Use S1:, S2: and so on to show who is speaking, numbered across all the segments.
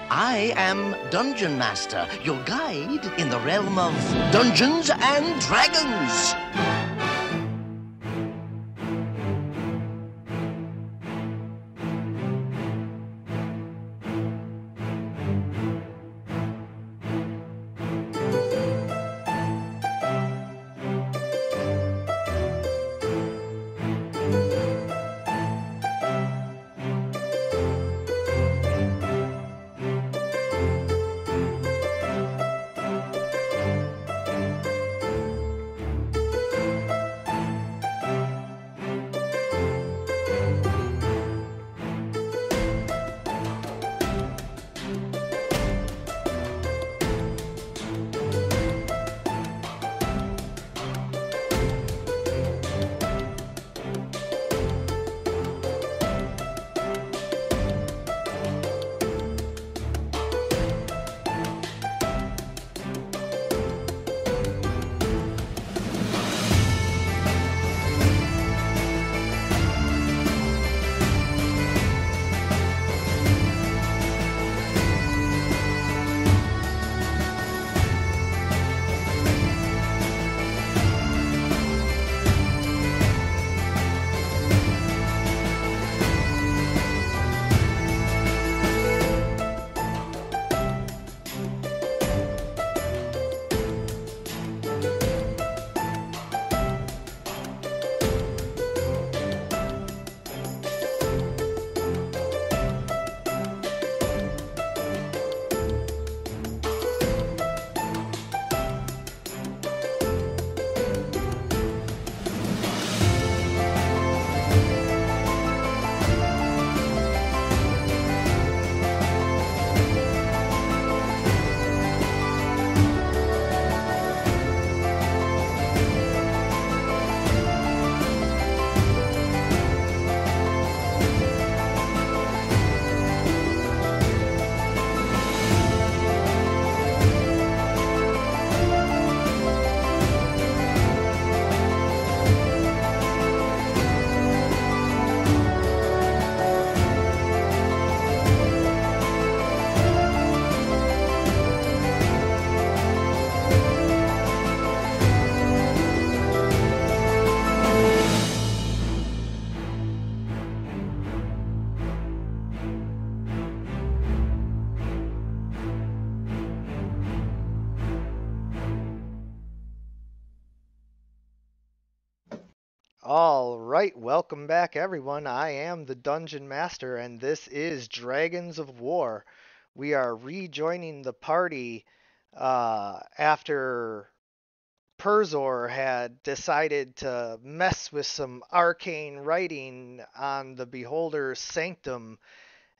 S1: I am Dungeon Master, your guide in the realm of Dungeons and Dragons.
S2: All right, welcome back, everyone. I am the Dungeon Master, and this is Dragons of War. We are rejoining the party after Perzor had decided to mess with some arcane writing on the Beholder's Sanctum,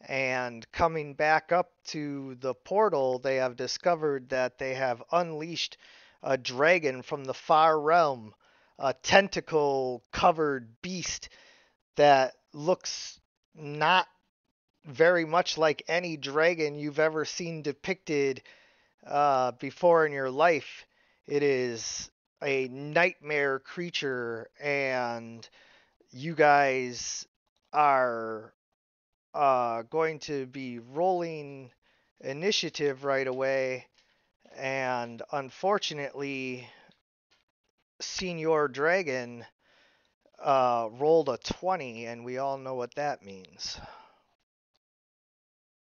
S2: and coming back up to the portal, they have discovered that they have unleashed a dragon from the far realm, a tentacle covered beast that looks not very much like any dragon you've ever seen depicted before in your life. It is a nightmare creature, and you guys are going to be rolling initiative right away. And unfortunately, Senior Dragon rolled a 20, and we all know what that means.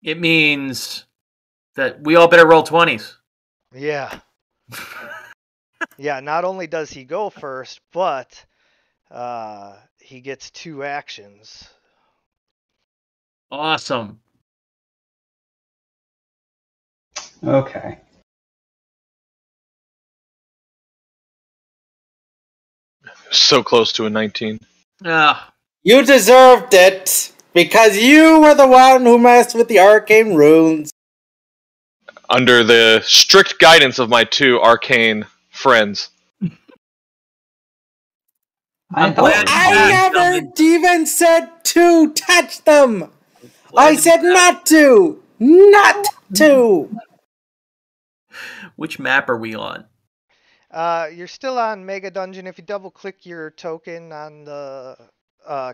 S3: It means that we all better roll 20s.
S2: Yeah. Yeah, not only does he go first, but he gets 2 actions.
S3: Awesome.
S4: Okay.
S5: So close to a 19.
S6: You deserved it, because you were the one who messed with the arcane runes.
S5: Under the strict guidance of my 2 arcane friends.
S6: I never even said to touch them! I said not to! Not to!
S3: Which map are we on?
S2: You're still on Mega Dungeon. If you double click your token on the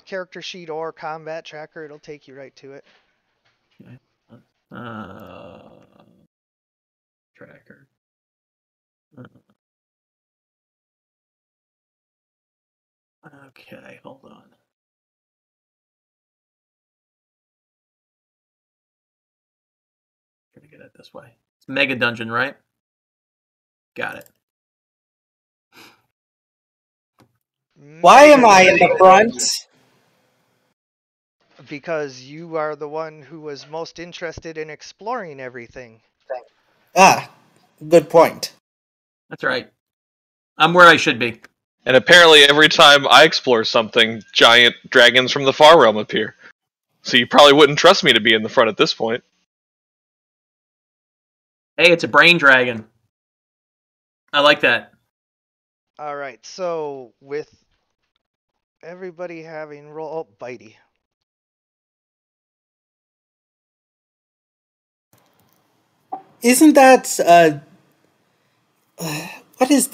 S2: character sheet or combat tracker, it'll take you right to it.
S3: Okay. Gonna get it this way. It's Mega Dungeon, right? Got it.
S6: Why am I in the front?
S2: Because you are the one who was most interested in exploring everything.
S6: Ah, good point.
S3: That's right. I'm where I should be.
S5: And apparently every time I explore something, giant dragons from the Far Realm appear. So you probably wouldn't trust me to be in the front at this point.
S3: Hey, it's a brain dragon. I like that.
S2: All right, so with everybody having roll... Oh, Bitey.
S6: Isn't that what is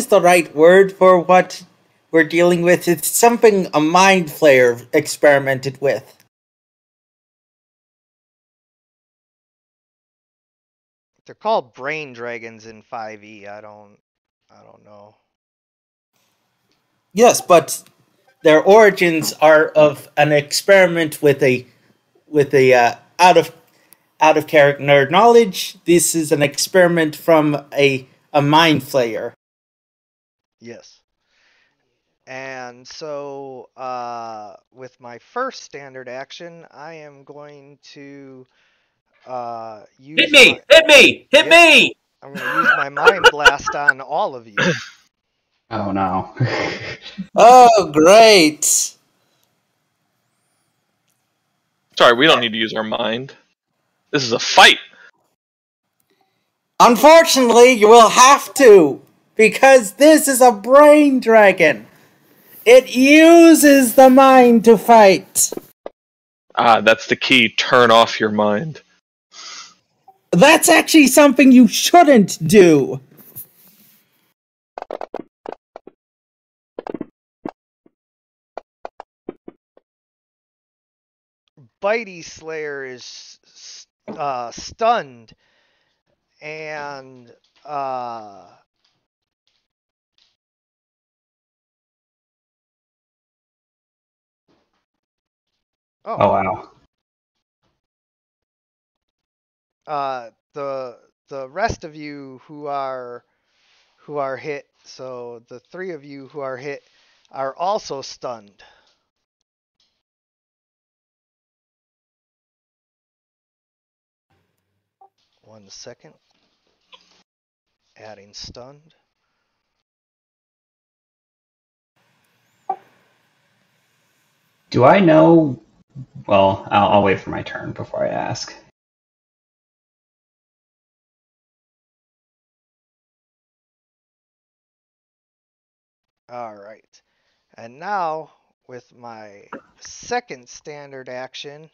S6: the right word for what we're dealing with? It's something a mind flayer experimented with.
S2: They're called brain dragons in 5e. I don't know.
S6: Yes, but their origins are of an experiment with a out of character nerd knowledge. This is an experiment from a mind flayer.
S2: Yes. And so, with my first standard action, I am going to use...
S3: Hit me! Hit me! Hit me!
S2: I'm going to use my Mind Blast on all of you.
S4: Oh no.
S6: Oh, great!
S5: Sorry, we don't need to use our mind. This is a fight.
S6: Unfortunately, you will have to, because this is a brain dragon. It uses the mind to fight.
S5: Ah, that's the key. Turn off your mind.
S6: That's actually something you shouldn't do.
S2: Bitey Slayer is stunned, and
S4: Oh wow.
S2: The rest of you who are hit, so the three of you who are hit are also stunned. One second. Adding stunned.
S4: Do I know? Well, I'll wait for my turn before I ask.
S2: All right. And now, with my second standard action,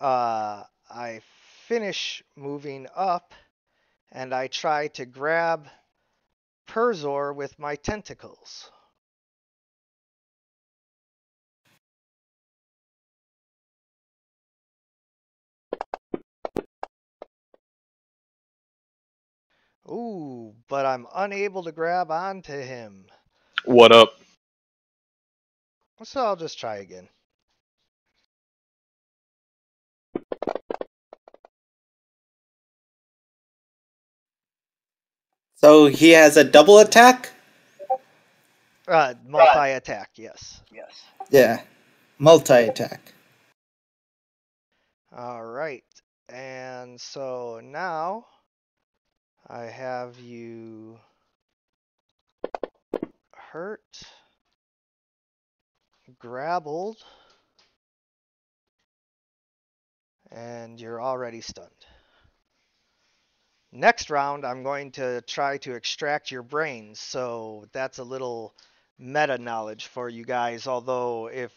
S2: I finish moving up, and I try to grab Perzor with my tentacles. Ooh, but I'm unable to grab onto him.
S5: What up?
S2: So I'll just try again.
S6: So he has a double attack?
S2: Multi-attack, yes.
S6: Yeah, multi-attack.
S2: Alright, and so now I have you hurt, grappled, and you're already stunned. Next round, I'm going to try to extract your brains, so that's a little meta knowledge for you guys, although if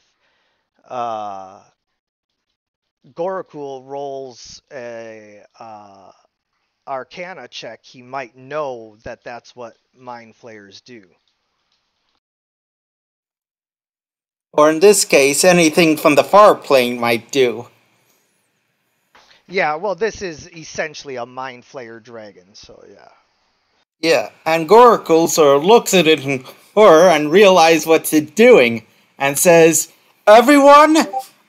S2: Gorakul rolls a Arcana check, he might know that that's what Mind Flayers do.
S6: Or in this case, anything from the far plane might do.
S2: Yeah, well, this is essentially a Mind Flayer dragon, so yeah.
S6: Yeah, and Gorakul sort of looks at it in horror and realizes what's it doing, and says, "Everyone,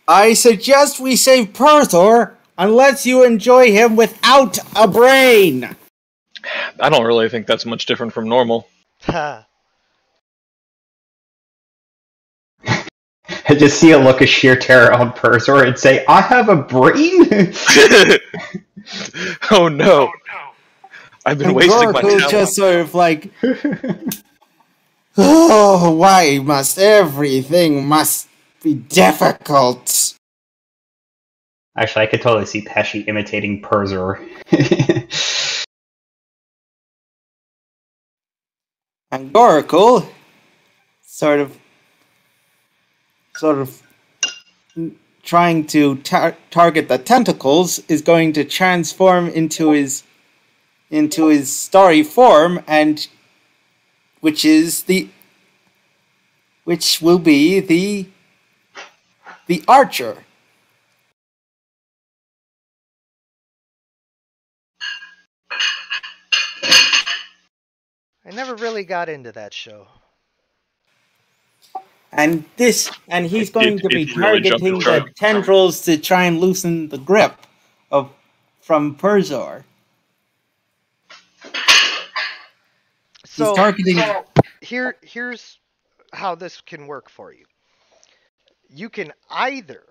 S6: I suggest we save Perzor unless you enjoy him without a brain.
S5: I don't really think that's much different from normal.
S2: Ha.
S4: I just see a look of sheer terror on Purzor and say, I have a brain?
S5: Oh no! I've been wasting my
S6: Gorkul
S5: talent.
S6: just sort of like, oh, why must everything must be difficult?
S4: Actually, I could totally see Pesci imitating Purzor.
S6: And Gorkul, sort of trying to target the tentacles, is going to transform into his starry form, and which will be the archer.
S2: I never really got into that show.
S6: And he's going to be
S5: it really jumped
S6: targeting
S5: the
S6: the
S5: shark.
S6: tendrils to try and loosen the grip from Purzor.
S2: So,
S6: targeting-
S2: here's how this can work for you. You can either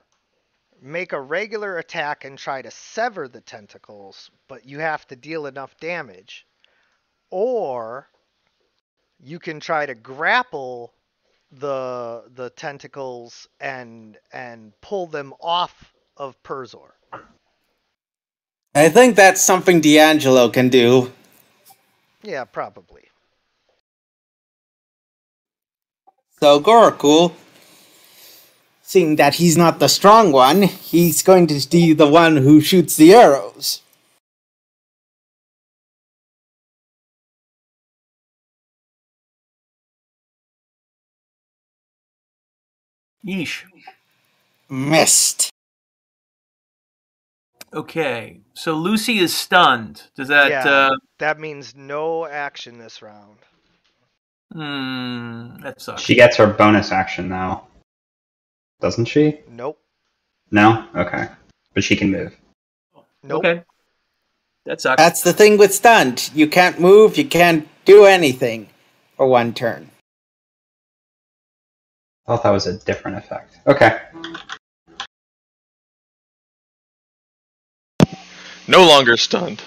S2: make a regular attack and try to sever the tentacles, but you have to deal enough damage, or you can try to grapple the tentacles and pull them off of Purzor.
S6: I think that's something D'Angelo can do.
S2: Yeah, probably.
S6: So Gorkul, seeing that he's not the strong one, he's going to be the one who shoots the arrows.
S3: Yeesh.
S6: Missed.
S3: Okay, so Lucy is stunned. Does that?
S2: That means no action this round.
S3: That sucks.
S4: She gets her bonus action, though. Doesn't she?
S2: Nope.
S4: No? Okay. But she can move.
S2: Nope.
S3: Okay. That sucks.
S6: That's the thing with stunned. You can't move, you can't do anything for one turn.
S4: I thought that was a different effect. Okay.
S5: No longer stunned.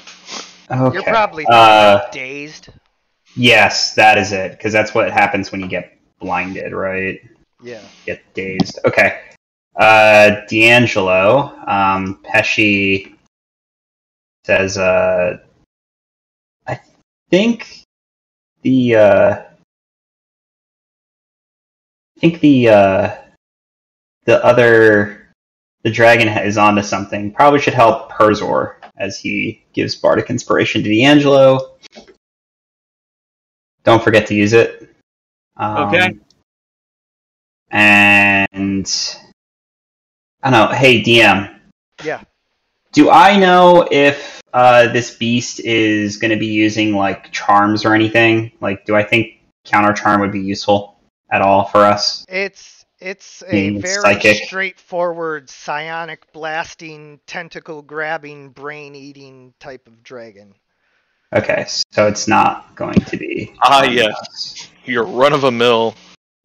S4: Okay.
S2: You're probably thinking dazed.
S4: Yes, that is it. Because that's what happens when you get blinded, right?
S2: Yeah.
S4: Get dazed. Okay. D'Angelo, Pesci says, I think the dragon is onto something. Probably should help Purzor as he gives Bardic Inspiration to D'Angelo. Don't forget to use it.
S3: Okay.
S4: And I don't know. Hey, DM.
S2: Yeah.
S4: Do I know if this beast is going to be using like charms or anything? Like, do I think counter charm would be useful at all for us?
S2: It's a
S4: Meaning it's
S2: very
S4: psychic.
S2: straightforward psionic blasting, tentacle grabbing, brain eating type of dragon.
S4: Okay, so it's not going to be.
S5: Yes. Your run-of-a-mill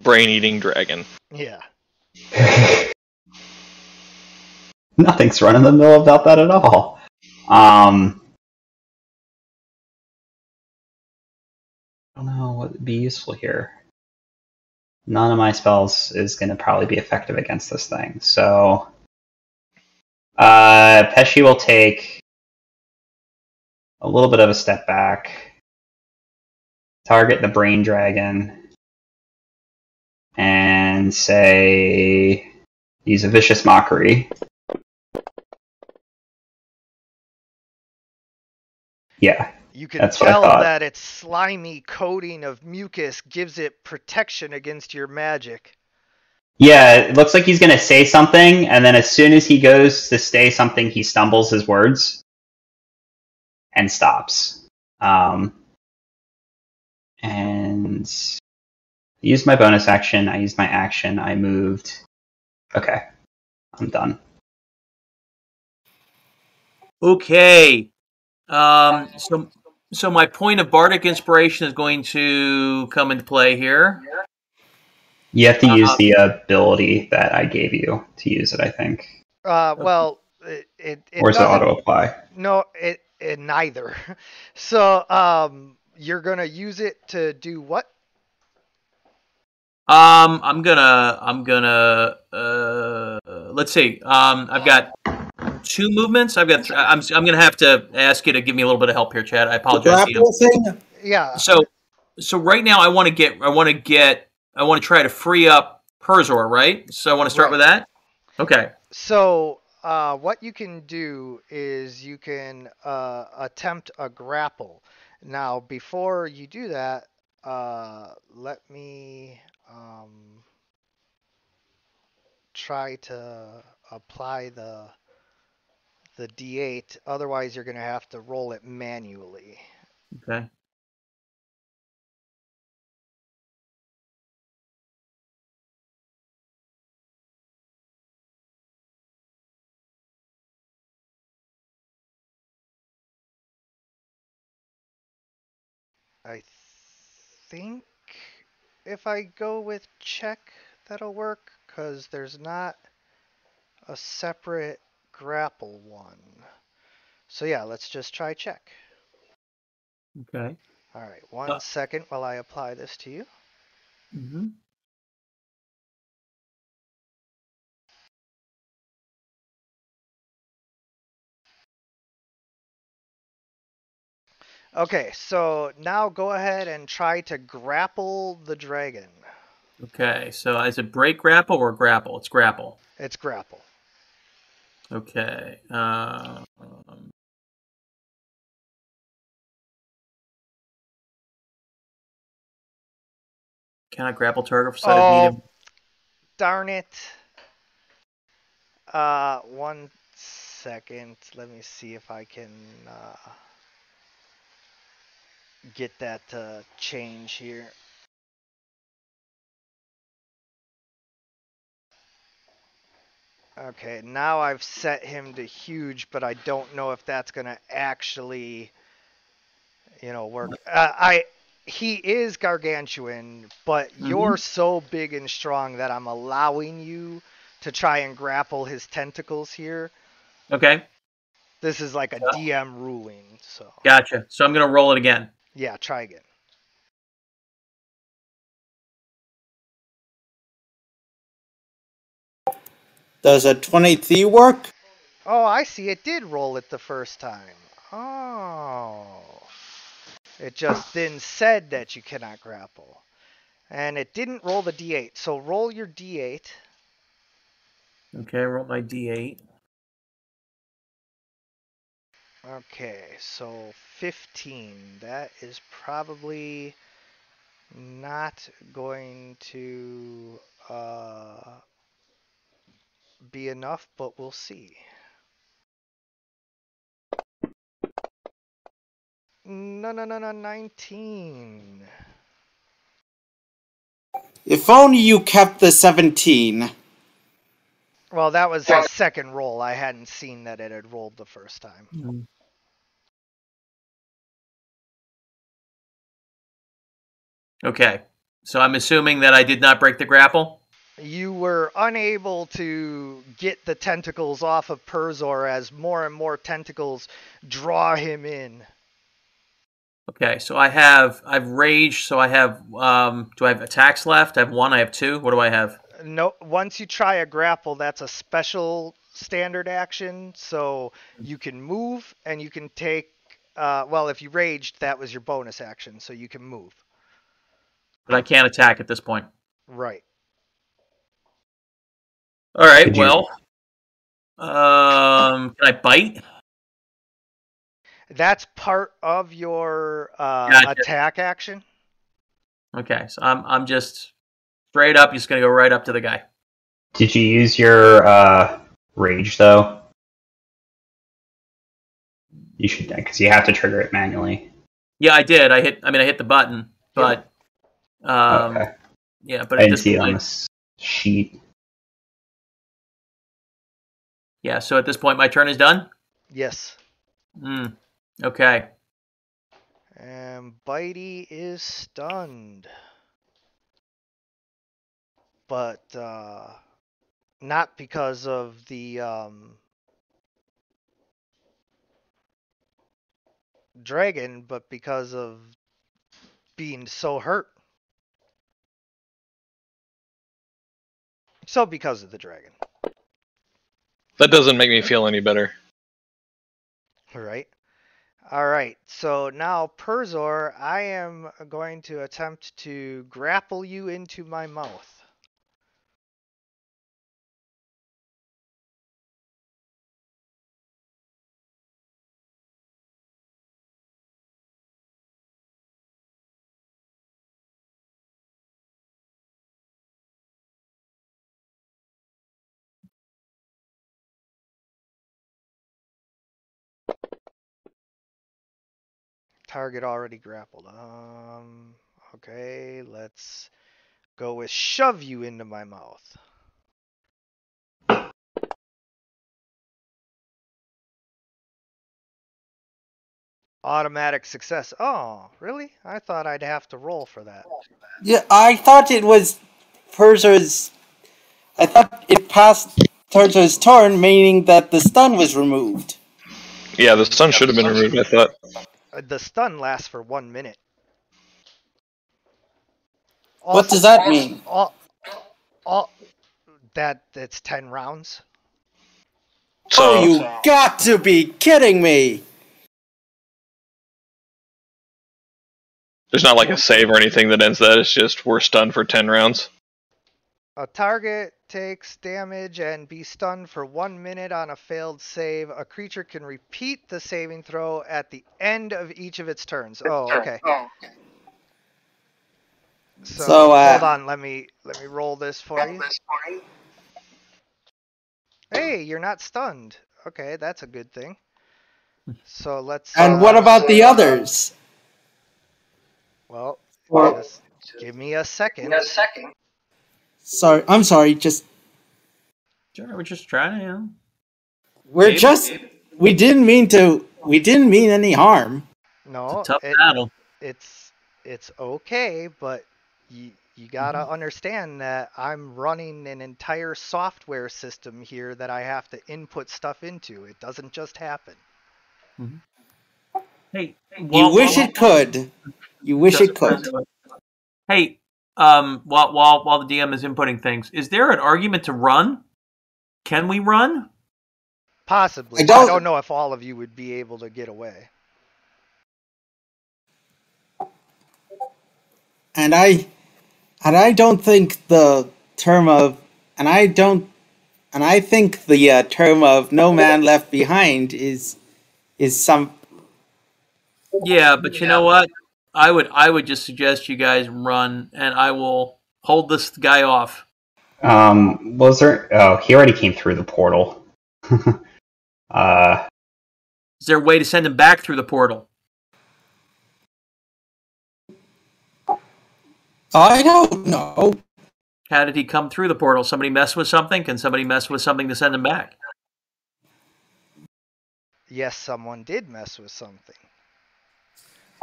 S5: brain-eating dragon.
S2: Yeah.
S4: Nothing's run in the mill about that at all. I don't know what would be useful here. None of my spells is going to probably be effective against this thing. So, Pesci will take a little bit of a step back, target the brain dragon, and say, use a vicious mockery. Yeah.
S2: You can
S4: That's what I
S2: tell
S4: thought.
S2: that its slimy coating of mucus gives it protection against your magic.
S4: Yeah, it looks like he's going to say something, and then as soon as he goes to say something, he stumbles his words and stops. And I used my bonus action, I used my action, I moved. Okay, I'm done.
S3: Okay. So my point of bardic inspiration is going to come into play here.
S4: You have to use the ability that I gave you to use it, I think.
S2: Well, it
S4: Or is it
S2: doesn't.
S4: auto apply?
S2: No, it neither. So you're gonna use it to do what?
S3: I'm gonna let's see. I've got 2 movements. I've got I'm gonna have to ask you to give me a little bit of help here, Chad. I
S6: The
S3: apologize to you.
S6: grapple thing?
S2: Yeah.
S3: So right now I want to try to free up Perzor, right? So I want to start with that. Okay.
S2: So what you can do is you can attempt a grapple. Now, before you do that, let me try to apply the D8. Otherwise, you're going to have to roll it manually.
S3: Okay.
S2: I think if I go with check, that'll work, because there's not a separate grapple one. So yeah, let's just try check.
S3: Okay.
S2: All right, 1 second while I apply this to you.
S3: Mm-hmm.
S2: Okay, so now go ahead and try to grapple the dragon.
S3: Okay. So is it break grapple or grapple? It's grapple.
S2: It's grapple.
S3: Okay. Can I grapple target for sight of medium?
S2: Darn it. 1 second. Let me see if I can get that to change here. Okay, now I've set him to huge, but I don't know if that's gonna actually, work. He is gargantuan, but you're so big and strong that I'm allowing you to try and grapple his tentacles here.
S3: Okay.
S2: This is like a DM ruling, so.
S3: Gotcha. So I'm gonna roll it again.
S2: Yeah, try again.
S6: Does a 23 work?
S2: Oh, I see. It did roll it the first time. Oh. It just then said that you cannot grapple. And it didn't roll the D8. So roll your D8.
S3: Okay, roll my D8.
S2: Okay, so 15. That is probably not going to be enough, but we'll see. No, 19.
S6: If only you kept the 17.
S2: Well, that was his second roll. I hadn't seen that it had rolled the first time.
S3: Okay, so I'm assuming that I did not break the grapple?
S2: You were unable to get the tentacles off of Perzor as more and more tentacles draw him in.
S3: Okay, so I've raged, so I have, do I have attacks left? I have 1, I have 2, what do I have?
S2: No, once you try a grapple, that's a special standard action, so you can move and you can take, well, if you raged, that was your bonus action, so you can move.
S3: But I can't attack at this point.
S2: Right.
S3: All right, well, can I bite?
S2: That's part of your
S3: Gotcha.
S2: attack action.
S3: Okay, so I'm just straight up, just gonna go right up to the guy.
S4: Did you use your rage though? You should, because you have to trigger it manually.
S3: Yeah, I did. I hit the button, but
S4: Okay.
S3: yeah, but
S4: I
S3: at
S4: didn't
S3: this
S4: see it on
S3: point,
S4: this sheet.
S3: yeah. So at this point, my turn is done.
S2: Yes.
S3: Okay.
S2: And Bitey is stunned. But not because of the dragon, but because of being so hurt. So because of the dragon.
S5: That doesn't make me feel any better.
S2: Right. All right. So now, Perzor, I am going to attempt to grapple you into my mouth. Target already grappled. Okay, let's go with shove you into my mouth. Automatic success. Oh, really? I thought I'd have to roll for that.
S6: Yeah, I thought it was Perzor's. I thought it passed Perzor's turn, meaning that the stun was removed.
S5: Yeah, the stun should have been removed, I thought.
S2: The stun lasts for 1 minute.
S6: What does that mean?
S2: That's 10 rounds.
S5: So,
S6: Oh, you got to be kidding me!
S5: there's not like a save or anything that ends that. It's just we're stunned for 10 rounds.
S2: A target takes damage and be stunned for 1 minute on a failed save. A creature can repeat the saving throw at the end of each of its turns. Oh, okay. So hold on, let me roll this for you. Hey, you're not stunned. Okay, that's a good thing. So let's.
S6: And what about the others?
S2: Well,
S6: Or-
S2: just give me a second.
S6: Sorry, I'm sorry. Just
S3: Sure, we're just trying to.
S6: we're
S3: Maybe.
S6: just we didn't mean to. We didn't mean any harm.
S2: No,
S3: Tough battle.
S2: it's okay, but you gotta understand that I'm running an entire software system here that I have to input stuff into. It doesn't just happen.
S3: Hey,
S6: You wish it could. You wish it could.
S3: Hey, while the DM is inputting things, is there an argument to run? Can we run?
S2: Possibly.
S6: I
S2: I
S6: don't-
S2: don't know if all of you would be able to get away.
S6: And I don't think the term of I think the term of no man left behind is some.
S3: Yeah, but you know what? I would just suggest you guys run, and I will hold this guy off.
S4: Was there? Oh, he already came through the portal.
S3: Is there a way to send him back through the portal?
S6: I don't know.
S3: How did he come through the portal? Somebody mess with something? Can somebody mess with something to send him back?
S2: Yes, someone did mess with something.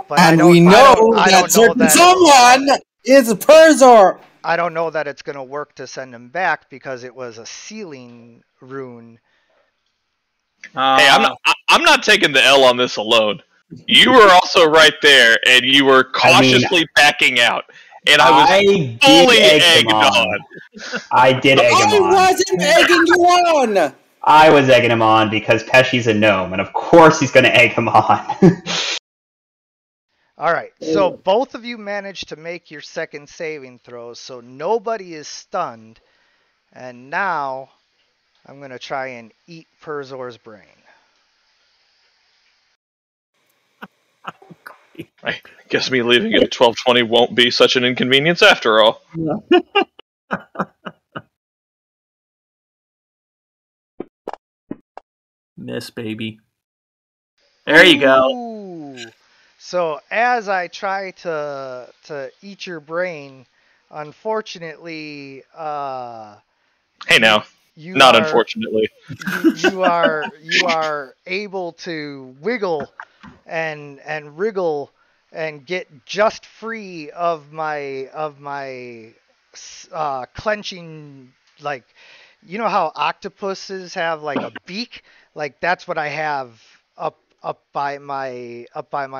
S2: But
S6: And we know that certain someone is a Perzor.
S2: I don't know that it's going to work to send him back because it was a sealing rune.
S5: Hey, I'm not taking the L on this alone. You were also right there, and you were cautiously backing out. And I was fully egged on.
S4: I did egg him on.
S6: I wasn't egging you on.
S4: I was egging him on because Pesci's a gnome, and of course he's going to egg him on.
S2: All right, so both of you managed to make your second saving throws, so nobody is stunned. And now I'm going to try and eat Perzor's brain.
S5: I guess me leaving at 12:20 won't be such an inconvenience after all.
S3: Miss, baby. There you go.
S2: Ooh. So as I try to eat your brain, unfortunately,
S5: Hey now, Not unfortunately.
S2: You are able to wiggle and wriggle and get just free of my clenching, like, you know how octopuses have like a beak, like that's what I have up by my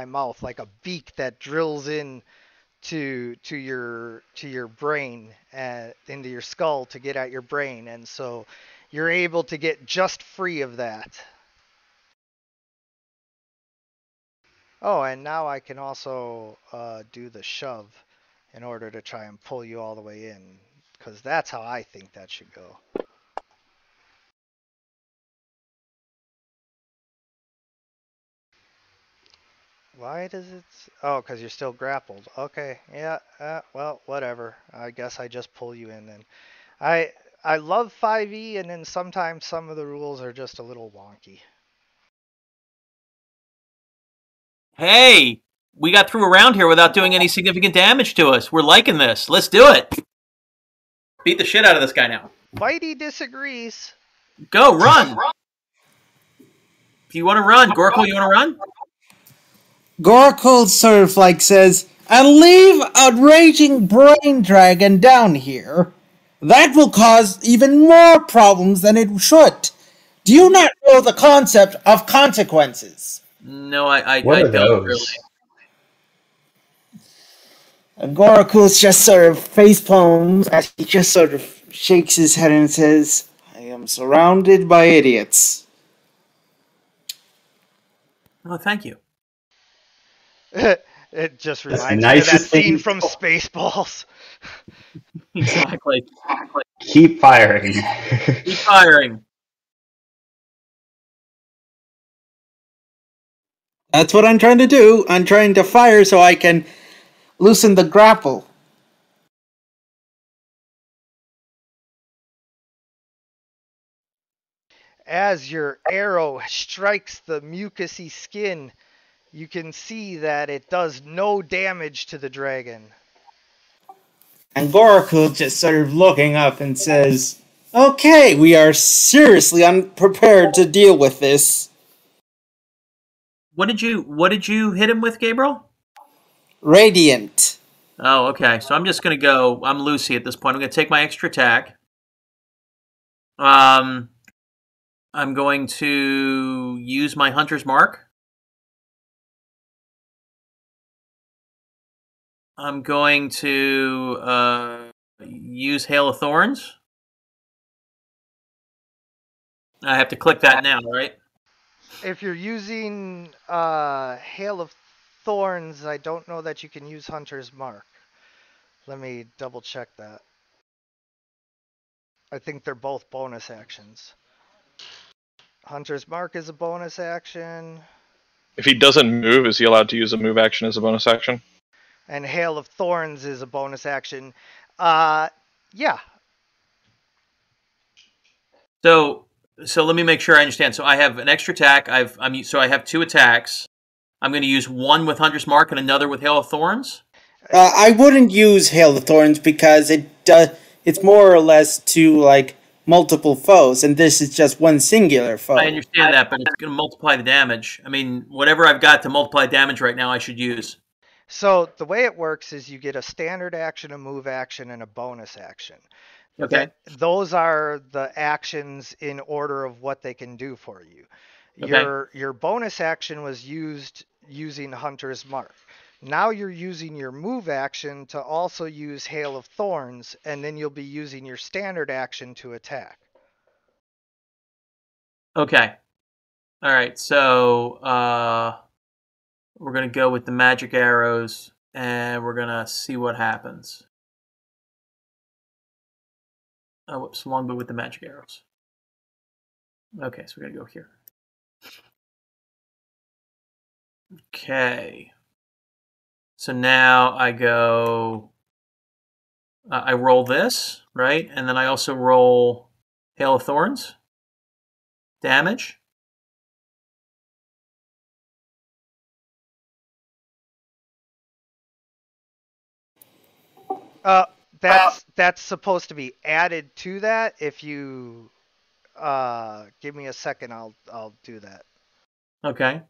S2: mouth, like a beak that drills in to your brain, into your skull to get at your brain, and so you're able to get just free of that. Oh, and now I can also do the shove in order to try and pull you all the way in, because that's how I think that should go. Why does it... Oh, because you're still grappled. Okay, yeah, well, whatever. I guess I just pull you in then. I love 5e, and then sometimes some of the rules are just a little wonky.
S3: Hey, we got through a round here without doing any significant damage to us. We're liking this. Let's do it. Beat the shit out of this guy now.
S2: Whitey disagrees.
S3: Go, run. If you want to run, Gorkle, you want to run?
S6: Gorkle sort of like says, "And leave a raging brain dragon down here. That will cause even more problems than it should. Do you not know the concept of consequences?"
S3: No, I
S4: What are
S3: don't
S4: those?
S3: really.
S6: And Goraku's just sort of facepalms as he just sort of shakes his head and says, "I am surrounded by idiots."
S3: Oh, thank you.
S2: It just
S4: That's the
S2: reminds me of that
S4: nicest thing
S2: scene
S4: you
S2: from
S4: told.
S2: Spaceballs.
S3: Exactly.
S4: Keep firing.
S3: Keep firing.
S6: That's what I'm trying to do. I'm trying to fire so I can loosen the grapple.
S2: As your arrow strikes the mucousy skin, you can see that it does no damage to the dragon.
S6: And Goraku just sort of looking up and says, "Okay, we are seriously unprepared to deal with this."
S3: What did you hit him with, Gabriel?
S6: Radiant.
S3: Oh, okay. So I'm just gonna go. I'm Lucy at this point. I'm gonna take my extra attack. I'm going to use my Hunter's Mark. I'm going to use Hail of Thorns. I have to click that now, right?
S2: If you're using Hail of Thorns, I don't know that you can use Hunter's Mark. Let me double check that. I think they're both bonus actions. Hunter's Mark is a bonus action.
S5: If he doesn't move, is he allowed to use a move action as a bonus action?
S2: And Hail of Thorns is a bonus action. Yeah.
S3: So let me make sure I understand. So I have an extra attack. So I have 2 attacks. I'm going to use one with Hunter's Mark and another with Hail of Thorns.
S6: I wouldn't use Hail of Thorns because it's more or less to like multiple foes, and this is just one singular foe.
S3: I understand that, but it's going to multiply the damage. I mean, whatever I've got to multiply damage right now, I should use.
S2: So the way it works is you get a standard action, a move action, and a bonus action.
S3: Okay.
S2: Those are the actions in order of what they can do for you.
S3: Okay.
S2: Your bonus action was used using Hunter's Mark. Now you're using your move action to also use Hail of Thorns, and then you'll be using your standard action to attack.
S3: Okay. All right. So we're going to go with the magic arrows, and we're going to see what happens. Oh, whoops. Longbow with the magic arrows. Okay, so we're going to go here. Okay. So now I go... I roll this, right? And then I also roll Hail of Thorns. Damage.
S2: That's supposed to be added to that if you Give me a second. I'll do that.
S3: Okay.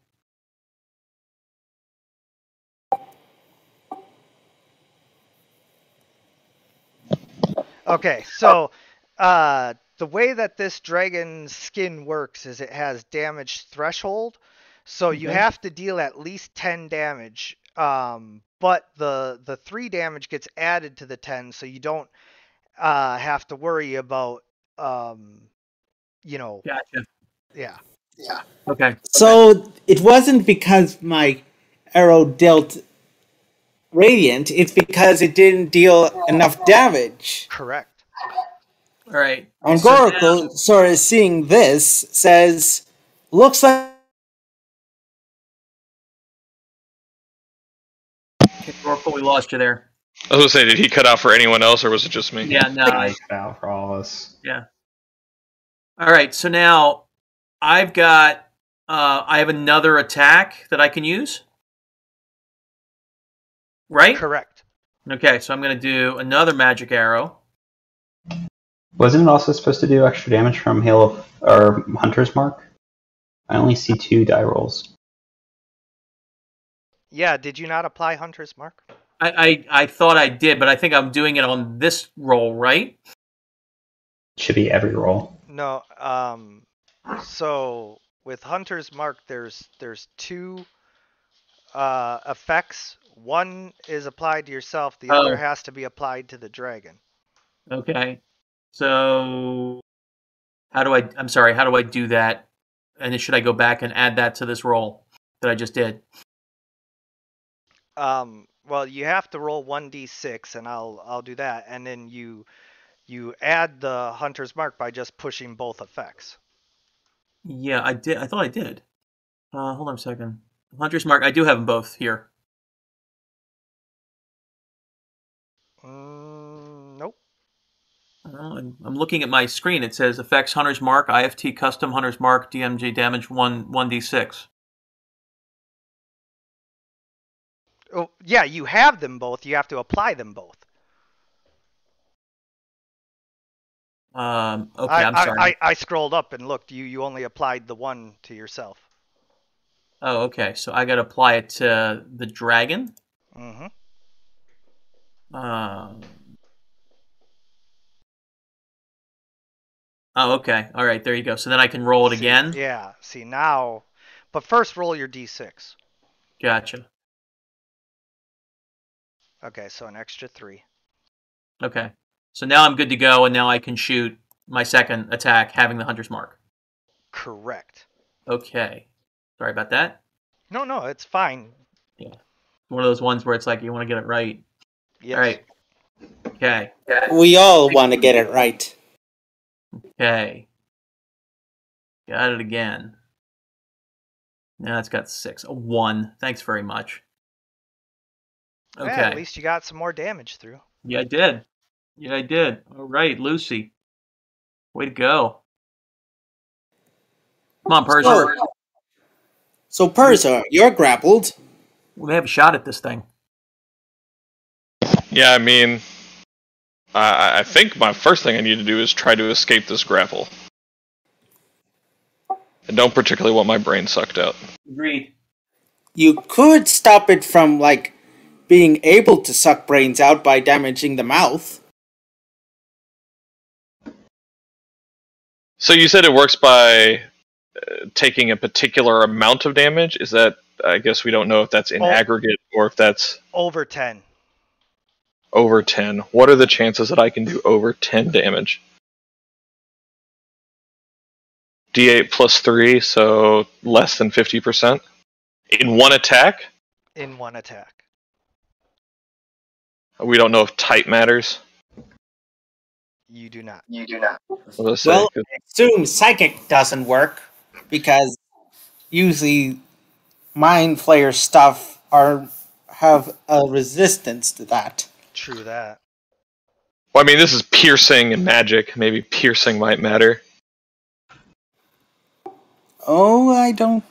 S2: Okay, so the way that this dragon skin works is it has damage threshold, so you have to deal at least 10 damage. But the 3 damage gets added to the 10, so you don't have to worry about
S3: Gotcha.
S2: Yeah.
S3: Okay.
S6: So it wasn't because my arrow dealt radiant, it's because it didn't deal enough damage.
S2: Correct.
S3: All right.
S6: And
S3: So
S6: Goracle, sort of seeing this, says, looks like...
S3: Okay, Oracle, we lost you there.
S5: I was going to say, did he cut out for anyone else, or was it just me?
S3: Yeah, no.
S4: I cut out for all of us.
S3: Yeah. All right, so now I've got, I have another attack that I can use, right?
S2: Correct.
S3: Okay, so I'm going to do another magic arrow.
S4: Wasn't it also supposed to do extra damage from Hail of, or Hunter's Mark? I only see 2 die rolls.
S2: Yeah, did you not apply Hunter's Mark?
S3: I thought I did, but I think I'm doing it on this roll, right?
S4: Should be every roll.
S2: No, so with Hunter's Mark, there's 2 effects. One is applied to yourself. The other has to be applied to the dragon.
S3: Okay. So how do I do that? And should I go back and add that to this roll that I just did?
S2: Well, you have to roll 1d6, and I'll do that, and then you add the Hunter's Mark by just pushing both effects.
S3: Yeah, I did. I thought I did. Hold on a second. Hunter's Mark. I do have them both here.
S2: Nope.
S3: I'm looking at my screen. It says effects Hunter's Mark, IFT custom Hunter's Mark, DMG damage 1d6.
S2: Oh, yeah, you have them both. You have to apply them both.
S3: Okay, I'm sorry.
S2: I scrolled up and looked. You only applied the one to yourself.
S3: Oh, okay. So I got to apply it to the dragon.
S2: Mm-hmm.
S3: Oh, okay. All right, there you go. So then I can roll it again?
S2: Yeah, see now. But first roll your d6.
S3: Gotcha.
S2: Okay, so an extra 3.
S3: Okay. So now I'm good to go, and now I can shoot my second attack having the Hunter's Mark.
S2: Correct.
S3: Okay. Sorry about that.
S2: No, it's fine.
S3: Yeah. One of those ones where it's like you want to get it right.
S2: Yes.
S3: All right. Okay.
S6: We all want to get it right.
S3: Okay. Got it again. Now it's got 6. A 1. Thanks very much. Okay.
S2: Yeah, at least you got some more damage through.
S3: Yeah, I did. All right, Lucy. Way to go. Come on, Persia.
S6: So Persia, you're grappled.
S3: We have a shot at this thing.
S5: Yeah, I mean, I think my first thing I need to do is try to escape this grapple. I don't particularly want my brain sucked out.
S3: Agreed.
S6: You could stop it from, being able to suck brains out by damaging the mouth.
S5: So you said it works by taking a particular amount of damage? Is that, I guess we don't know if that's in aggregate or if that's...
S2: Over 10.
S5: Over 10. What are the chances that I can do over 10 damage? D8 plus 3, so less than 50%? In one attack?
S2: In one attack.
S5: We don't know if type matters.
S2: You do not.
S6: Well, I assume psychic doesn't work, because usually Mind Flayer stuff have a resistance to that.
S2: True that.
S5: Well, I mean, this is piercing and magic. Maybe piercing might matter.
S6: Oh, I don't...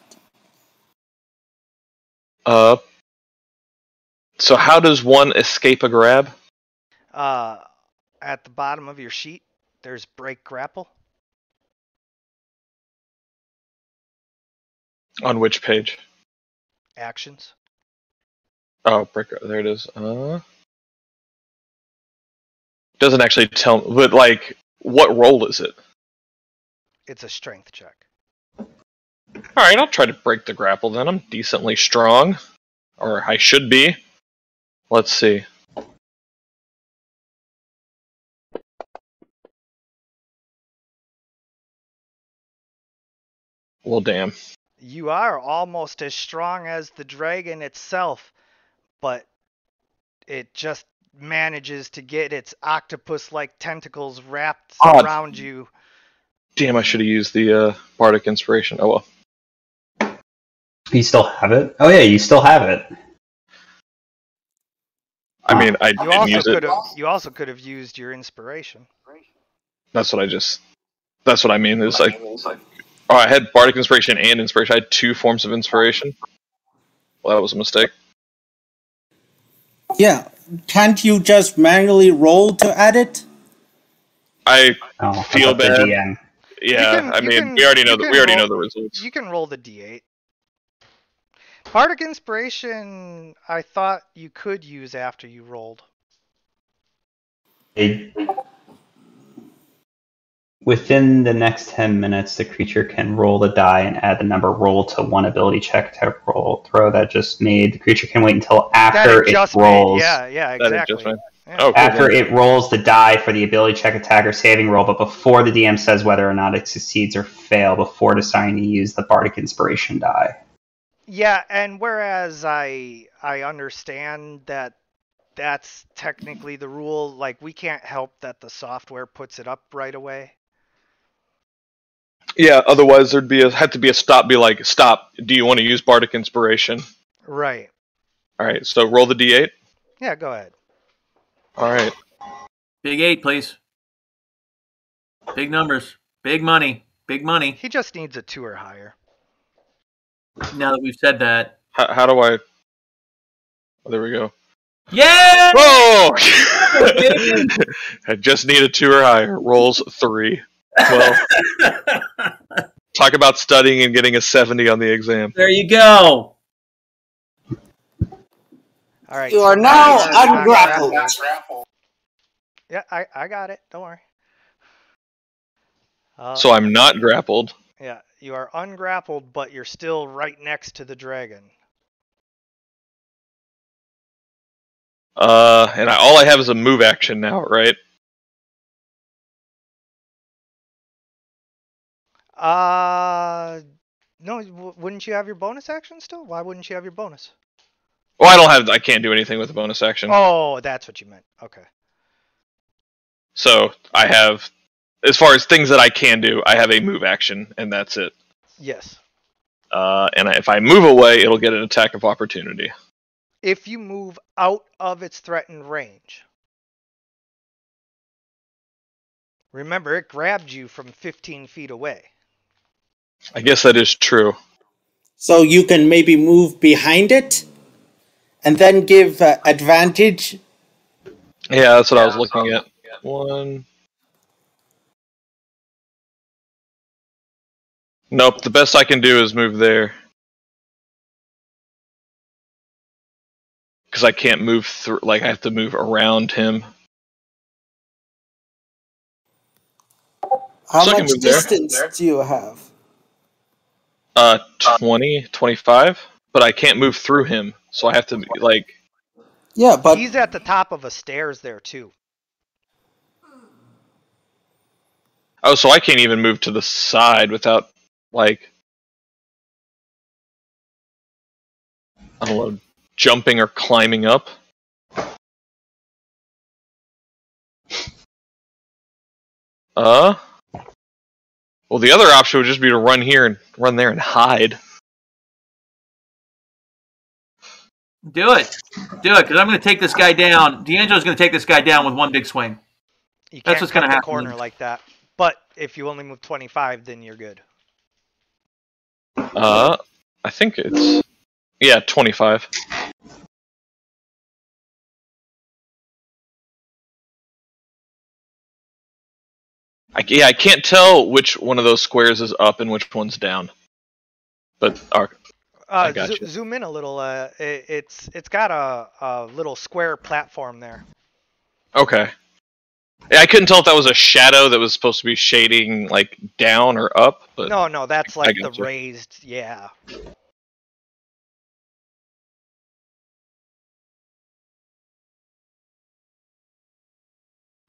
S5: So how does one escape a grab?
S2: At the bottom of your sheet, there's break grapple.
S5: On which page?
S2: Actions.
S5: Oh, breaker. There it is. Doesn't actually tell, but like, what roll is it?
S2: It's a strength check.
S5: Alright, I'll try to break the grapple then. I'm decently strong. Or I should be. Let's see. Well, damn.
S2: You are almost as strong as the dragon itself, but it just manages to get its octopus-like tentacles wrapped around you.
S5: Damn, I should have used the Bardic Inspiration. Oh well.
S4: You still have it? Oh yeah, you still have it.
S5: I mean, I didn't use it.
S2: You also could have used your inspiration.
S5: That's what I mean. It's like, oh, I had Bardic Inspiration and Inspiration. I had 2 forms of Inspiration. Well, that was a mistake.
S6: Yeah, can't you just manually roll to add it?
S5: I feel bad. Yeah, we already know the results.
S2: You can roll the D8. Bardic Inspiration, I thought you could use after you rolled.
S4: Within the next 10 minutes, the creature can roll the die and add the number roll to one ability check to throw that just made. The creature can wait until after it rolls.
S2: Yeah, exactly.
S5: Oh, cool.
S4: After it rolls the die for the ability check, attack, or saving roll, but before the DM says whether or not it succeeds or fail, before deciding to use the Bardic Inspiration die.
S2: Yeah, and whereas I understand that that's technically the rule, like we can't help that the software puts it up right away.
S5: Yeah, otherwise there'd have to be a stop. Be like, stop. Do you want to use Bardic Inspiration?
S2: Right.
S5: All right. So roll the D8.
S2: Yeah, go ahead.
S5: All right.
S3: Big 8, please. Big numbers. Big money. Big money.
S2: He just needs a 2 or higher.
S3: Now that we've said that.
S5: How do I... Oh, there we go.
S3: Yeah!
S5: Whoa! I just need a 2 or higher. Rolls 3. Well, talk about studying and getting a 70 on the exam.
S3: There you go.
S2: All right.
S6: You are now ungrappled.
S2: Yeah, I got it. Don't worry.
S5: So I'm not grappled.
S2: Yeah, you are ungrappled, but you're still right next to the dragon.
S5: And all I have is a move action now, right?
S2: No, wouldn't you have your bonus action still? Why wouldn't you have your bonus?
S5: Well, I can't do anything with the bonus action.
S2: Oh, that's what you meant. Okay.
S5: So I have, as far as things that I can do, I have a move action, and that's it.
S2: Yes.
S5: And if I move away, it'll get an attack of opportunity.
S2: If you move out of its threatened range. Remember, it grabbed you from 15 feet away.
S5: I guess that is true.
S6: So you can maybe move behind it and then give advantage.
S5: Yeah, that's what I was looking at. 1. Nope, the best I can do is move there. Because I can't move through, like I have to move around him.
S6: How much distance do you have?
S5: 20, 25. But I can't move through him, so I have to, like...
S6: Yeah, but...
S2: He's at the top of a stairs there, too.
S5: Oh, so I can't even move to the side without, like... I don't know, jumping or climbing up? Well, the other option would just be to run here and run there and hide.
S3: Do it, because I'm going to take this guy down. D'Angelo's going to take this guy down with one big swing.
S2: You
S3: That's what's going to happen.
S2: Corner like that. But if you only move 25, then you're good.
S5: I think it's... Yeah, 25. I can't tell which one of those squares is up and which one's down. but I got you.
S2: Zoom in a little. It's got a little square platform there.
S5: Okay. Yeah, I couldn't tell if that was a shadow that was supposed to be shading like down or up. But
S2: No, that's like the
S5: you.
S2: raised. Yeah.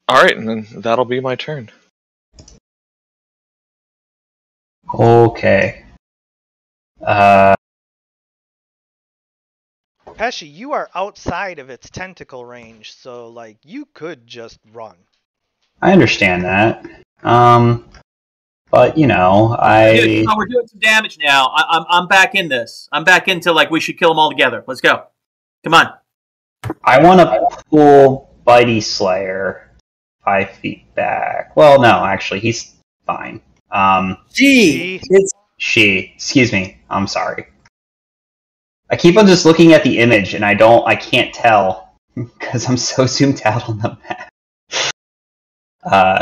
S5: All right, and then that'll be my turn.
S4: Okay.
S2: Pesci, you are outside of its tentacle range, so like you could just run.
S4: I understand that. But you know,
S3: we're doing some damage now. I'm back in this. I'm back into like we should kill them all together. Let's go. Come on.
S4: I want to pull Bitey Slayer 5 feet back. Well, no, actually, he's fine. Excuse me. I'm sorry. I keep on just looking at the image, and I can't tell because I'm so zoomed out on the map.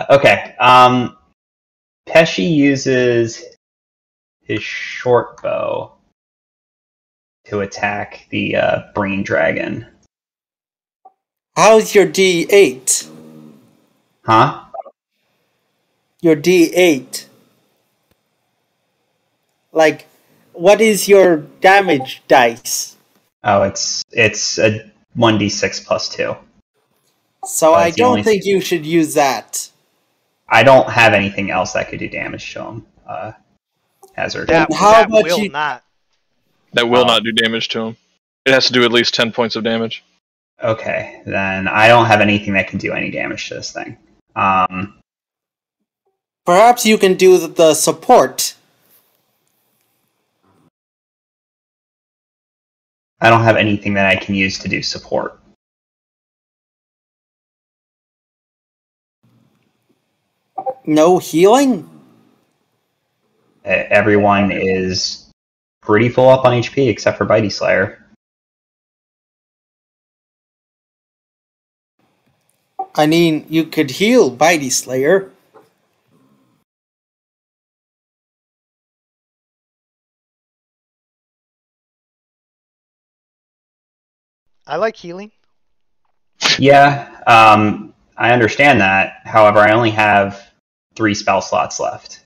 S4: Okay. Pesci uses his short bow to attack the brain dragon.
S6: How's your D8?
S4: Huh?
S6: Your D8. Like, what is your damage dice?
S4: Oh, it's a 1d6 plus 2.
S6: So I don't think you should use that.
S4: I don't have anything else that could do damage to him. Hazard.
S2: That
S5: will not do damage to him. It has to do at least 10 points of damage.
S4: Okay, then I don't have anything that can do any damage to this thing.
S6: Perhaps you can do the support.
S4: I don't have anything that I can use to do support.
S6: No healing?
S4: Everyone is pretty full up on HP except for Bitey Slayer.
S6: I mean, you could heal Bitey Slayer.
S2: I like healing.
S4: Yeah, I understand that. However, I only have 3 spell slots left.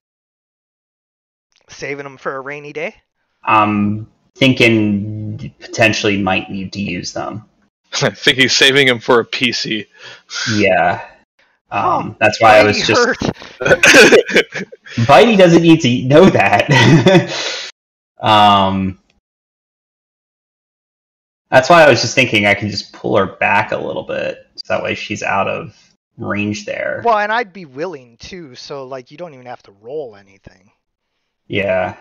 S2: Saving them for a rainy day?
S4: I'm thinking potentially might need to use them.
S5: I think he's saving him for a PC.
S4: Yeah. That's why I was just...
S2: hurt.
S4: Bitey doesn't need to know that. That's why I was just thinking I can just pull her back a little bit, so that way she's out of range there.
S2: Well, and I'd be willing too, so like you don't even have to roll anything.
S4: Yeah.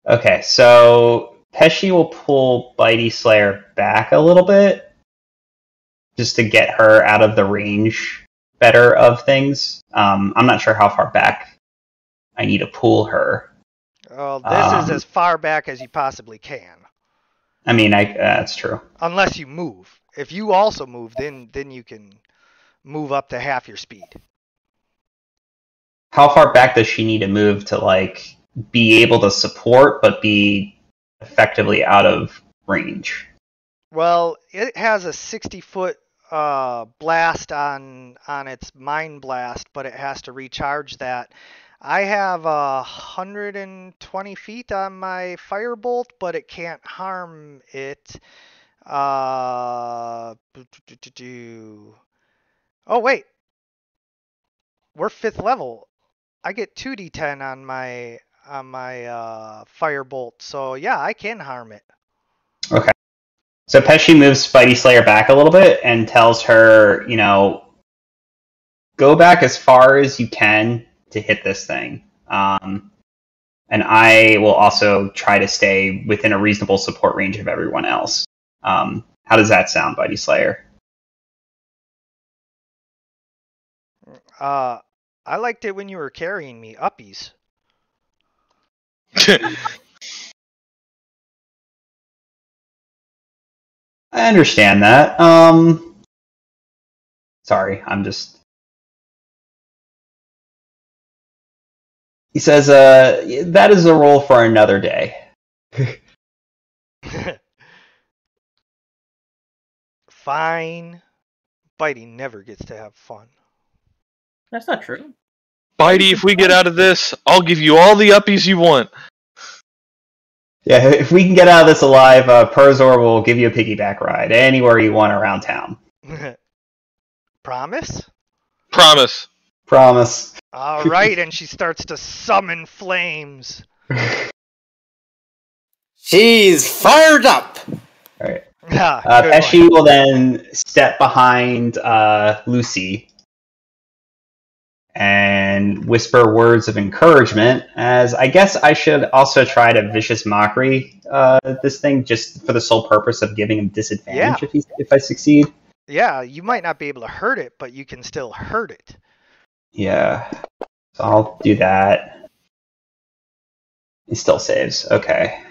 S4: Okay, so Pesci will pull Bitey Slayer back a little bit, just to get her out of the range better of things. I'm not sure how far back I need to pull her.
S2: Well, this is as far back as you possibly can.
S4: I mean, that's true.
S2: Unless you move. If you also move, then you can move up to half your speed.
S4: How far back does she need to move to, like, be able to support, but be effectively out of range?
S2: Well, it has a 60-foot blast on its Mind Blast, but it has to recharge that. I have 120 feet on my Firebolt, but it can't harm it. Oh, wait. We're 5th level. I get 2d10 on my Firebolt, so yeah, I can harm it.
S4: Okay. So Pesci moves Bitey Slayer back a little bit and tells her, go back as far as you can to hit this thing. And I will also try to stay within a reasonable support range of everyone else. How does that sound, Bitey Slayer?
S2: I liked it when you were carrying me uppies.
S4: I understand that. Sorry, I'm just... He says, that is a roll for another day.
S2: Fine. Bitey never gets to have fun.
S3: That's not true.
S5: Bitey, if we get out of this, I'll give you all the uppies you want.
S4: Yeah, if we can get out of this alive, Perzor will give you a piggyback ride anywhere you want around town.
S2: Promise?
S5: Promise.
S4: Promise.
S2: All right, and she starts to summon flames.
S6: She's fired up.
S4: All right.
S2: Pesci
S4: will then step behind Lucy and whisper words of encouragement, as I guess I should also try to vicious mockery this thing just for the sole purpose of giving him disadvantage if I succeed.
S2: Yeah, you might not be able to hurt it, but you can still hurt it.
S4: Yeah, so I'll do that. He still saves. Okay.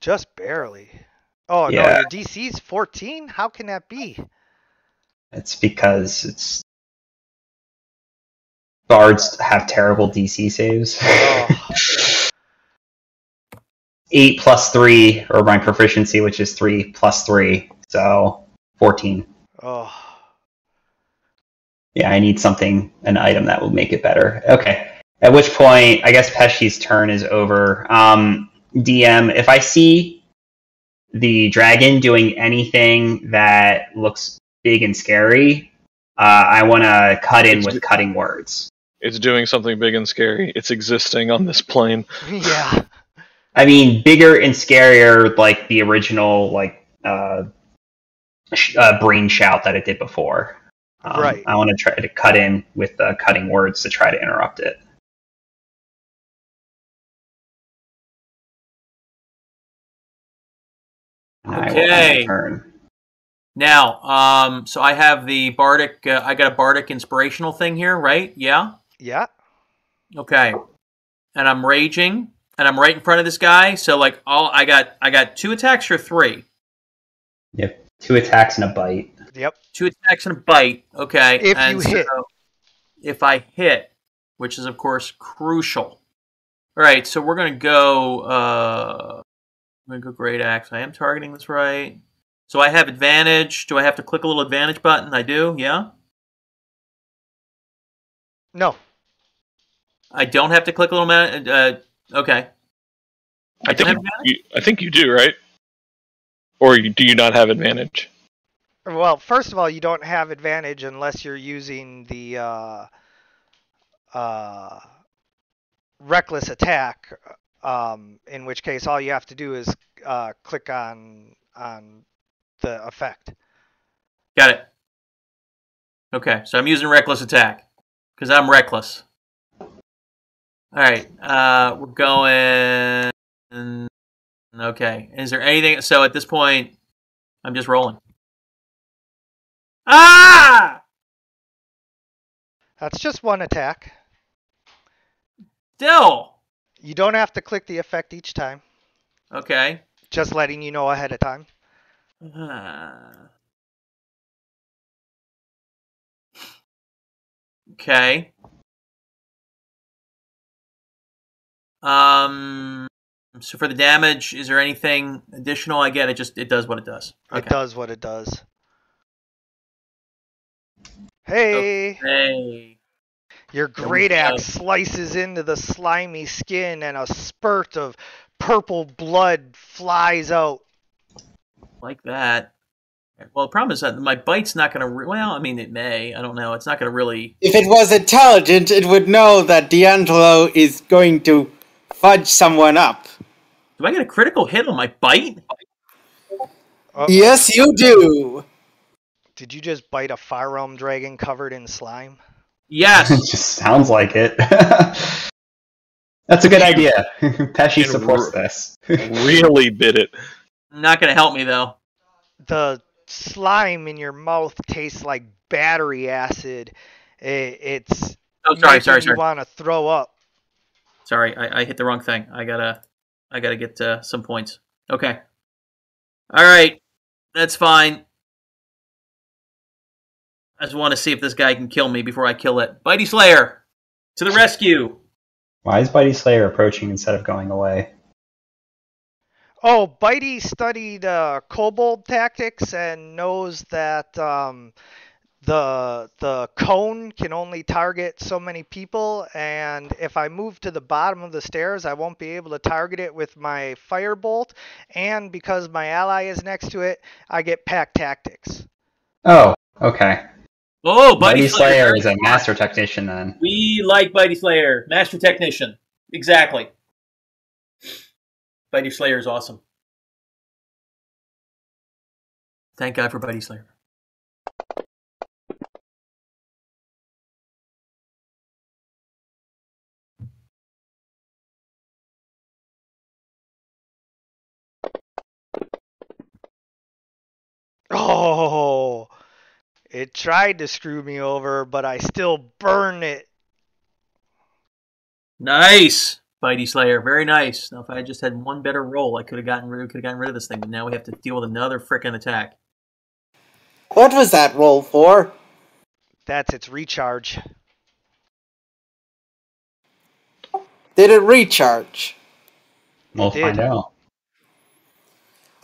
S2: Just barely. Oh,
S4: yeah.
S2: No, your DC's 14? How can that be?
S4: It's because bards have terrible DC saves.
S2: Oh.
S4: 8 plus 3, or my proficiency, which is 3 plus 3, so 14.
S2: Oh.
S4: Yeah, I need an item that will make it better. Okay. At which point, I guess Pesci's turn is over. DM, if I see the dragon doing anything that looks big and scary, I want to cut in with cutting words.
S5: It's doing something big and scary. It's existing on this plane.
S2: Yeah.
S4: I mean, bigger and scarier, like the original, brain shout that it did before.
S2: Right.
S4: I want to try to cut in with cutting words to try to interrupt it.
S3: Okay. Now, so I have the bardic. I got a bardic inspirational thing here, right? Yeah.
S2: Yeah.
S3: Okay. And I'm raging, and I'm right in front of this guy. So, I got 2 attacks or 3.
S4: Yep. 2 attacks and a bite.
S2: Yep.
S3: 2 attacks and a bite. Okay.
S2: If you hit.
S3: If I hit, which is of course crucial. All right. So we're gonna go. Great axe. I am targeting this right. So I have advantage. Do I have to click a little advantage button? I do. Yeah.
S2: No.
S3: I don't have to click a little. Okay.
S5: I think you do, right? Or do you not have advantage?
S2: Well, first of all, you don't have advantage unless you're using the reckless attack. In which case, all you have to do is click on the effect.
S3: Got it. Okay, so I'm using reckless attack because I'm reckless. All right, we're going. Okay, is there anything? So at this point, I'm just rolling. Ah!
S2: That's just one attack.
S3: Still.
S2: You don't have to click the effect each time.
S3: Okay.
S2: Just letting you know ahead of time.
S3: Okay. So for the damage, is there anything additional I get? It does what it does. Okay.
S2: It does what it does. Hey.
S3: Okay.
S2: Your great axe slices into the slimy skin and a spurt of purple blood flies out.
S3: Like that. Well, the problem is that my bite's not going to... well, I mean, it may. I don't know. It's not going to really...
S6: If it was intelligent, it would know that D'Angelo is going to fudge someone up.
S3: Do I get a critical hit on my bite?
S6: Yes, you do.
S2: Did you just bite a Fire Realm dragon covered in slime?
S3: Yes.
S4: It just sounds like it. That's a good idea. Pesci supports this.
S5: Really bit it.
S3: Not going to help me, though.
S2: The slime in your mouth tastes like battery acid. It's
S3: sorry.
S2: You want to throw up.
S3: Sorry, I hit the wrong thing. I gotta get some points. Okay. All right, that's fine. I just want to see if this guy can kill me before I kill it. Bitey Slayer, to the rescue.
S4: Why is Bitey Slayer approaching instead of going away?
S2: Oh, Bitey studied kobold tactics and knows that the cone can only target so many people, and if I move to the bottom of the stairs, I won't be able to target it with my firebolt, and because my ally is next to it, I get pack tactics.
S4: Oh, okay.
S3: Oh,
S4: Bitey Slayer is a master technician then.
S3: We like Bitey Slayer. Master technician. Exactly. Bitey Slayer is awesome. Thank God for Bitey Slayer.
S2: Oh, it tried to screw me over, but I still burn it.
S3: Nice, Bitey Slayer. Very nice. Now, if I had just had one better roll, I could have gotten rid of this thing. But now we have to deal with another frickin' attack.
S6: What was that roll for?
S2: That's its recharge.
S6: Did it recharge?
S4: We'll find out.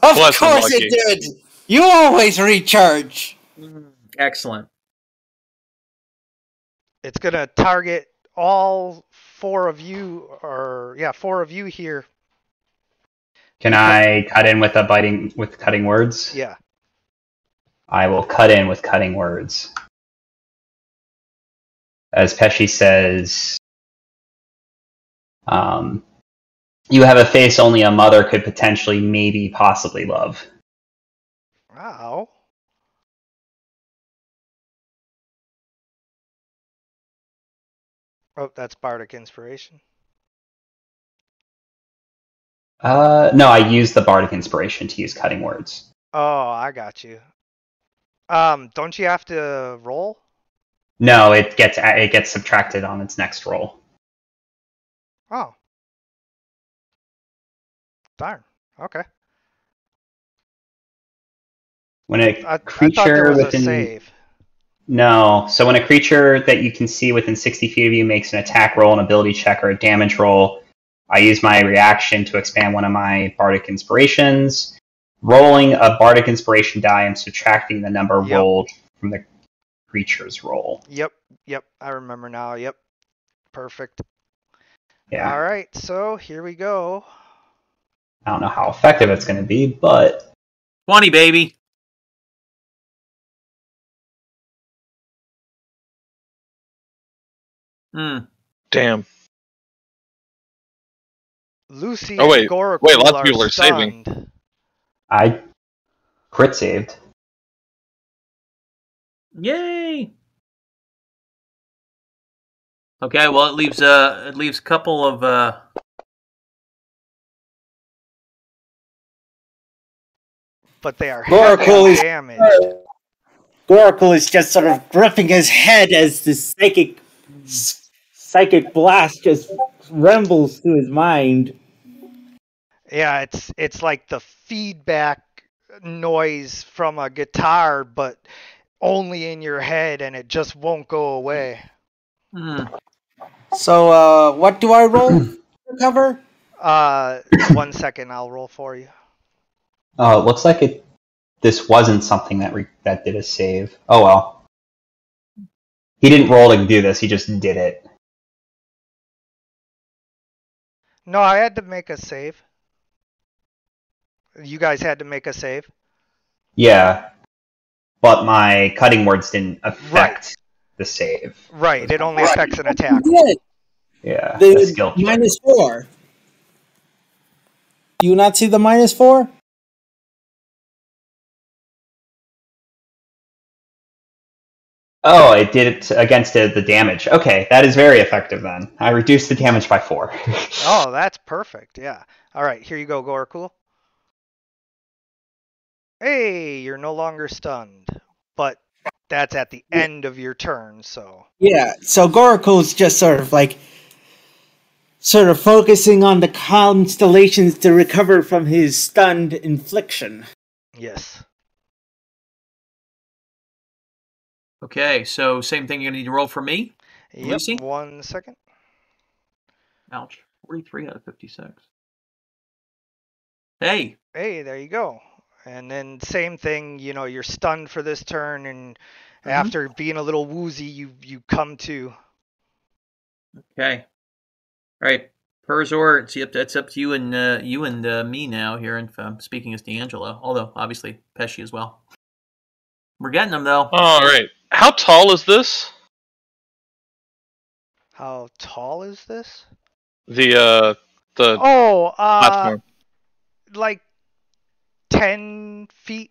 S6: Of course it did! You always recharge!
S3: Excellent.
S2: It's going to target all four of you here.
S4: Can I cut in with cutting words?
S2: Yeah.
S4: I will cut in with cutting words. As Pesci says, you have a face only a mother could potentially, maybe, possibly love.
S2: Wow. Oh, that's Bardic Inspiration.
S4: No, I used the Bardic Inspiration to use cutting words.
S2: Oh, I got you. Don't you have to roll?
S4: No, it gets subtracted on its next roll.
S2: Oh. Darn. Okay.
S4: When a
S2: I
S4: creature
S2: thought there was
S4: within
S2: a save.
S4: No, so when a creature that you can see within 60 feet of you makes an attack roll, an ability check, or a damage roll, I use my reaction to expand one of my Bardic Inspirations. Rolling a Bardic Inspiration die, I'm subtracting the number rolled from the creature's roll.
S2: Yep, I remember now. Yep, perfect.
S4: Yeah.
S2: All right, so here we go.
S4: I don't know how effective it's going to be, but
S3: 20, baby.
S5: Damn.
S2: Lucy
S5: and
S2: Gorakul
S5: lots of people are
S2: stunned.
S5: saving.
S4: I crit saved.
S3: Yay! Okay, well it leaves a couple of
S2: but they are heavily damaged.
S6: Gorakul is just sort of gripping his head as the psychic blast just rumbles through his mind.
S2: Yeah, it's like the feedback noise from a guitar, but only in your head, and it just won't go away.
S6: So, what do I roll to recover?
S2: 1 second, I'll roll for you.
S4: Oh, it looks like this wasn't something that did a save. Oh well. He didn't roll to do this, he just did it.
S2: No, I had to make a save. You guys had to make a save?
S4: Yeah. But my cutting words didn't affect the save.
S2: Right, it only affects an attack.
S4: Yeah,
S6: the
S4: skill check.
S6: -4. Do you not see the -4?
S4: Oh, it did it against the damage. Okay, that is very effective then. I reduced the damage by 4.
S2: Oh, that's perfect, yeah. Alright, here you go, Gorakul. Hey, you're no longer stunned. But that's at the end of your turn, so...
S6: Yeah, so Gorakul's just sort of focusing on the constellations to recover from his stunned infliction.
S2: Yes.
S3: Okay, so same thing you're going to need to roll for me?
S2: Yep,
S3: Lucy?
S2: 1 second.
S3: Ouch. 43 out of 56. Hey,
S2: there you go. And then same thing, you're stunned for this turn, and after being a little woozy, you come to.
S3: Okay. All right, Perzor. It's up to you and me now here. And speaking as D'Angelo, although obviously Pesci as well. We're getting them though.
S5: All right. How tall is this?
S2: How tall is this?
S5: The platform.
S2: Like 10 feet.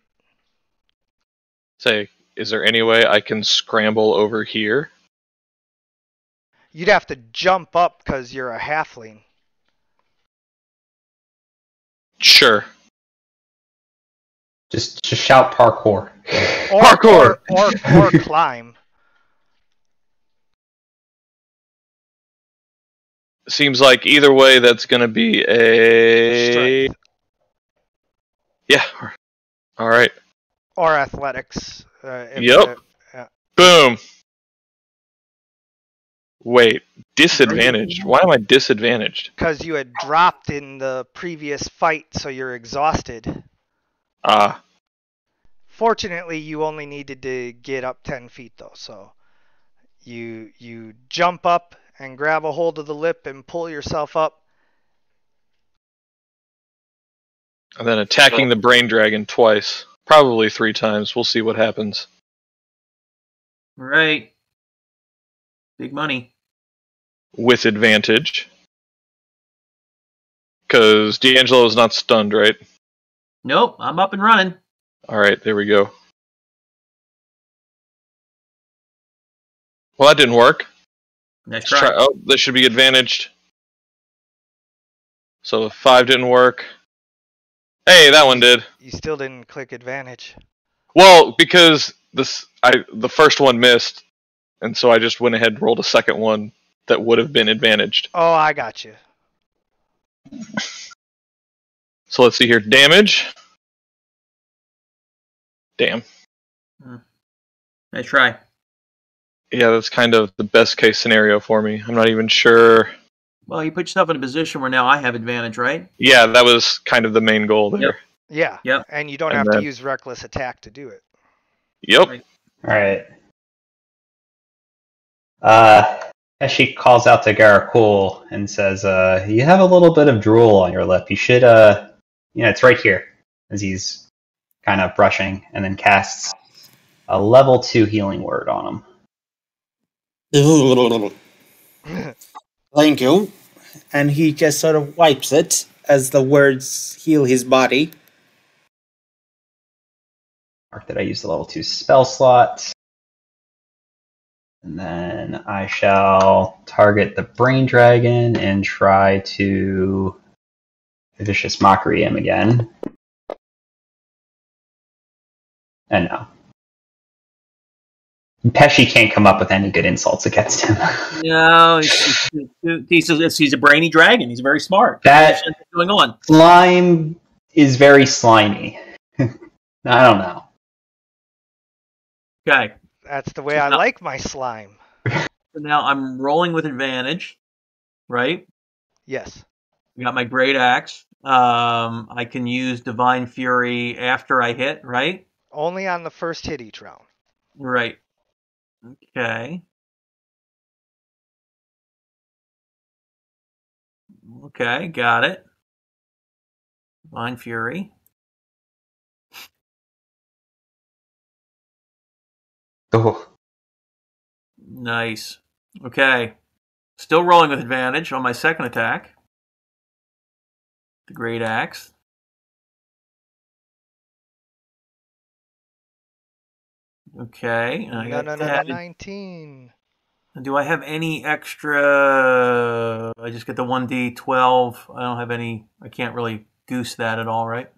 S5: Say, is there any way I can scramble over here?
S2: You'd have to jump up because you're a halfling.
S5: Sure.
S4: Just shout parkour.
S5: Parkour!
S2: Or climb.
S5: Seems like either way that's going to be a...
S2: Strength.
S5: Yeah. All right.
S2: Or athletics.
S5: Yep. Boom. Wait. Disadvantaged? Why am I disadvantaged?
S2: Because you had dropped in the previous fight, so you're exhausted. Fortunately, you only needed to get up 10 feet, though, so you jump up and grab a hold of the lip and pull yourself up.
S5: And then attacking the brain dragon twice. Probably 3 times. We'll see what happens.
S3: Right. Big money.
S5: With advantage. Because D'Angelo is not stunned, right?
S3: Nope, I'm up and running.
S5: Alright, there we go. Well, that didn't work.
S3: Let's try.
S5: Oh, this should be advantaged. So 5 didn't work. Hey, that one did.
S2: You still didn't click advantage.
S5: Well, because the first one missed, and so I just went ahead and rolled a second one that would have been advantaged.
S2: Oh, I got you.
S5: So let's see here. Damage. Damn.
S3: Nice try.
S5: Yeah, that's kind of the best case scenario for me. I'm not even sure.
S3: Well, you put yourself in a position where now I have advantage, right?
S5: Yeah, that was kind of the main goal there.
S2: Yep. Yeah.
S3: Yep.
S2: And you don't have to use reckless attack to do it.
S5: Yep.
S4: Alright. As she calls out to Garakul and says, you have a little bit of drool on your lip. You should, it's right here. As he's kind of brushing, and then casts a level 2 healing word on him.
S6: Thank you. And he just sort of wipes it as the words heal his body.
S4: Mark that I use the level 2 spell slot. And then I shall target the Brain Dragon and try to Vicious Mockery him again. And no. Pesci can't come up with any good insults against him.
S3: No, he's a brainy dragon. He's very smart.
S4: That
S3: What's going on?
S4: slime is very slimy. I don't know.
S3: Okay.
S2: That's the way I like my slime.
S3: So now I'm rolling with advantage, right?
S2: Yes.
S3: I got my great axe. I can use Divine Fury after I hit, right?
S2: Only on the first hit each round.
S3: Right. Okay. Okay, got it. Divine Fury.
S4: Oh.
S3: Nice. Okay. Still rolling with advantage on my second attack. The Great Axe. Okay.
S2: No, 19.
S3: Do I have any extra? I just get the 1d12. I don't have any. I can't really goose that at all, right?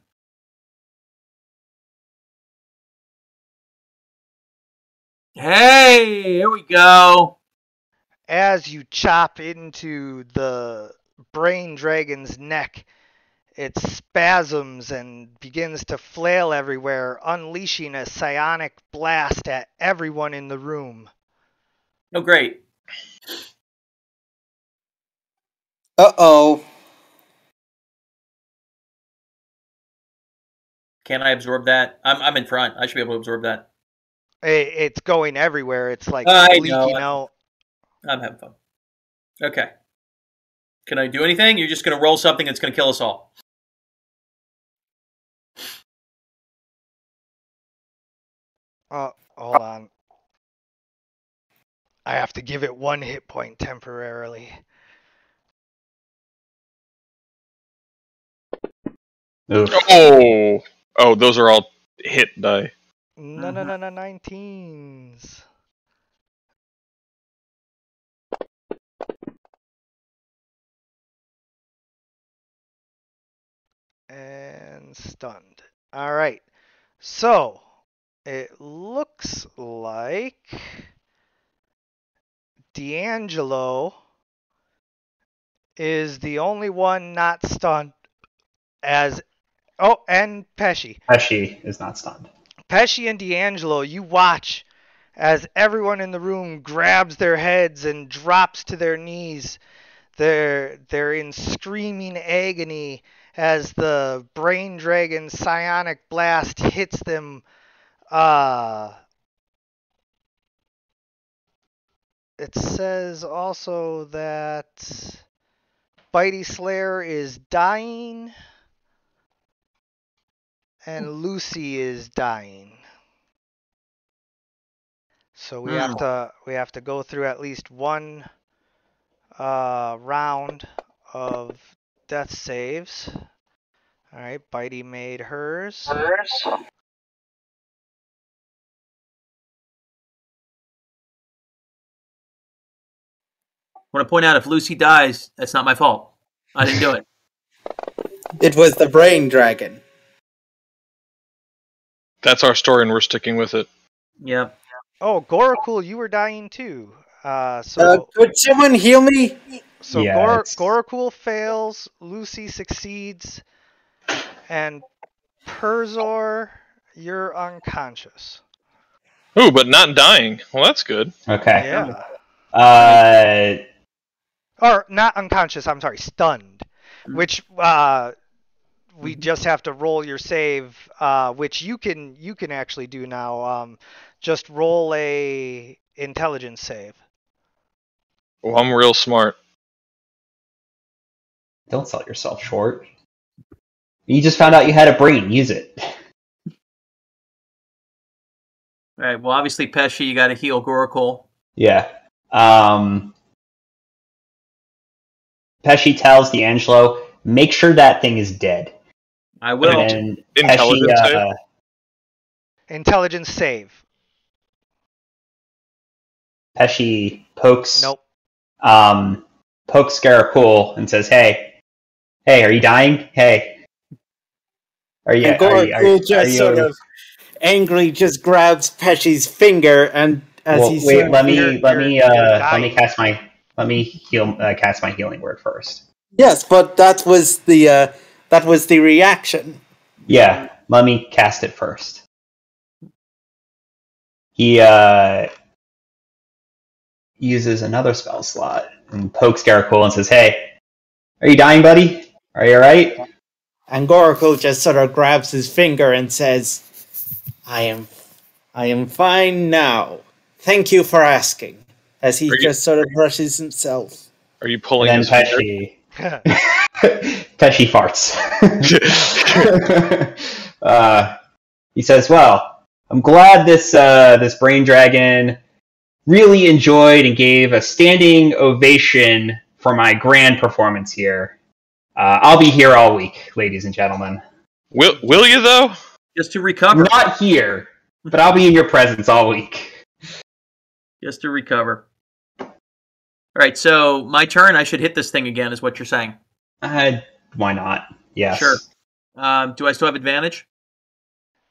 S3: Hey, here we go.
S2: As you chop into the Brain Dragon's neck, it spasms and begins to flail everywhere, unleashing a psionic blast at everyone in the room.
S3: Oh, great.
S6: Uh-oh.
S3: Can I absorb that? I'm in front. I should be able to absorb that.
S2: It's going everywhere. It's like
S3: I
S2: leaking
S3: know.
S2: out.
S3: I'm having fun. Okay. Can I do anything? You're just going to roll something that's going to kill us all.
S2: Hold on. I have to give it 1 hit point temporarily.
S4: Oof.
S5: Oh, those are all hit die.
S2: No, 19s. And stunned. All right. So, it looks like D'Angelo is the only one not stunned as... Oh, and Pesci.
S4: Pesci is not stunned.
S2: Pesci and D'Angelo, you watch as everyone in the room grabs their heads and drops to their knees. They're in screaming agony as the Brain Dragon psionic blast hits them. It says also that Bitey Slayer is dying and Lucy is dying. So we have to go through at least one round of death saves. All right, Bitey made hers.
S3: I want to point out, if Lucy dies, that's not my fault. I didn't do it.
S6: It was the Brain Dragon.
S5: That's our story, and we're sticking with it.
S3: Yep.
S2: Oh, Gorakul, you were dying too.
S6: Could someone heal me?
S2: So
S4: Yeah,
S2: Gorakul fails, Lucy succeeds, and Perzor, you're unconscious.
S5: Ooh, but not dying. Well, that's good.
S4: Okay.
S2: Yeah. Or not unconscious, I'm sorry, stunned. Which we just have to roll your save, which you can actually do now. Just roll a intelligence save.
S5: Well, I'm real smart.
S4: Don't sell yourself short. You just found out you had a brain. Use it.
S3: All right. Well, obviously, Pesci, you got to heal Gorakul.
S4: Yeah. Pesci tells D'Angelo, make sure that thing is dead.
S3: I will.
S4: And
S5: Intelligence save?
S2: Intelligence save.
S4: Pesci pokes.
S2: Nope.
S4: Pokes Garakul and says, "Hey, are you dying? Hey, are you?"
S6: And Gorakul just sort of angry just grabs Pesci's finger and
S4: wait. Let me cast my healing word first.
S6: Yes, but that was the reaction.
S4: Yeah, let me cast it first. He uses another spell slot and pokes Garakul and says, "Hey, are you dying, buddy? Are you alright?"
S6: And Gorakul just sort of grabs his finger and says, I am fine now. Thank you for asking." As he just sort of brushes himself.
S5: Are you pulling his finger?
S4: Pesci farts. He says, "Well, I'm glad this Brain Dragon really enjoyed and gave a standing ovation for my grand performance here. I'll be here all week, ladies and gentlemen."
S5: Will you, though?
S3: Just to recover.
S4: Not here, but I'll be in your presence all week.
S3: Just to recover. All right, so my turn. I should hit this thing again, is what you're saying.
S4: Why not? Yes.
S3: Sure. Do I still have advantage?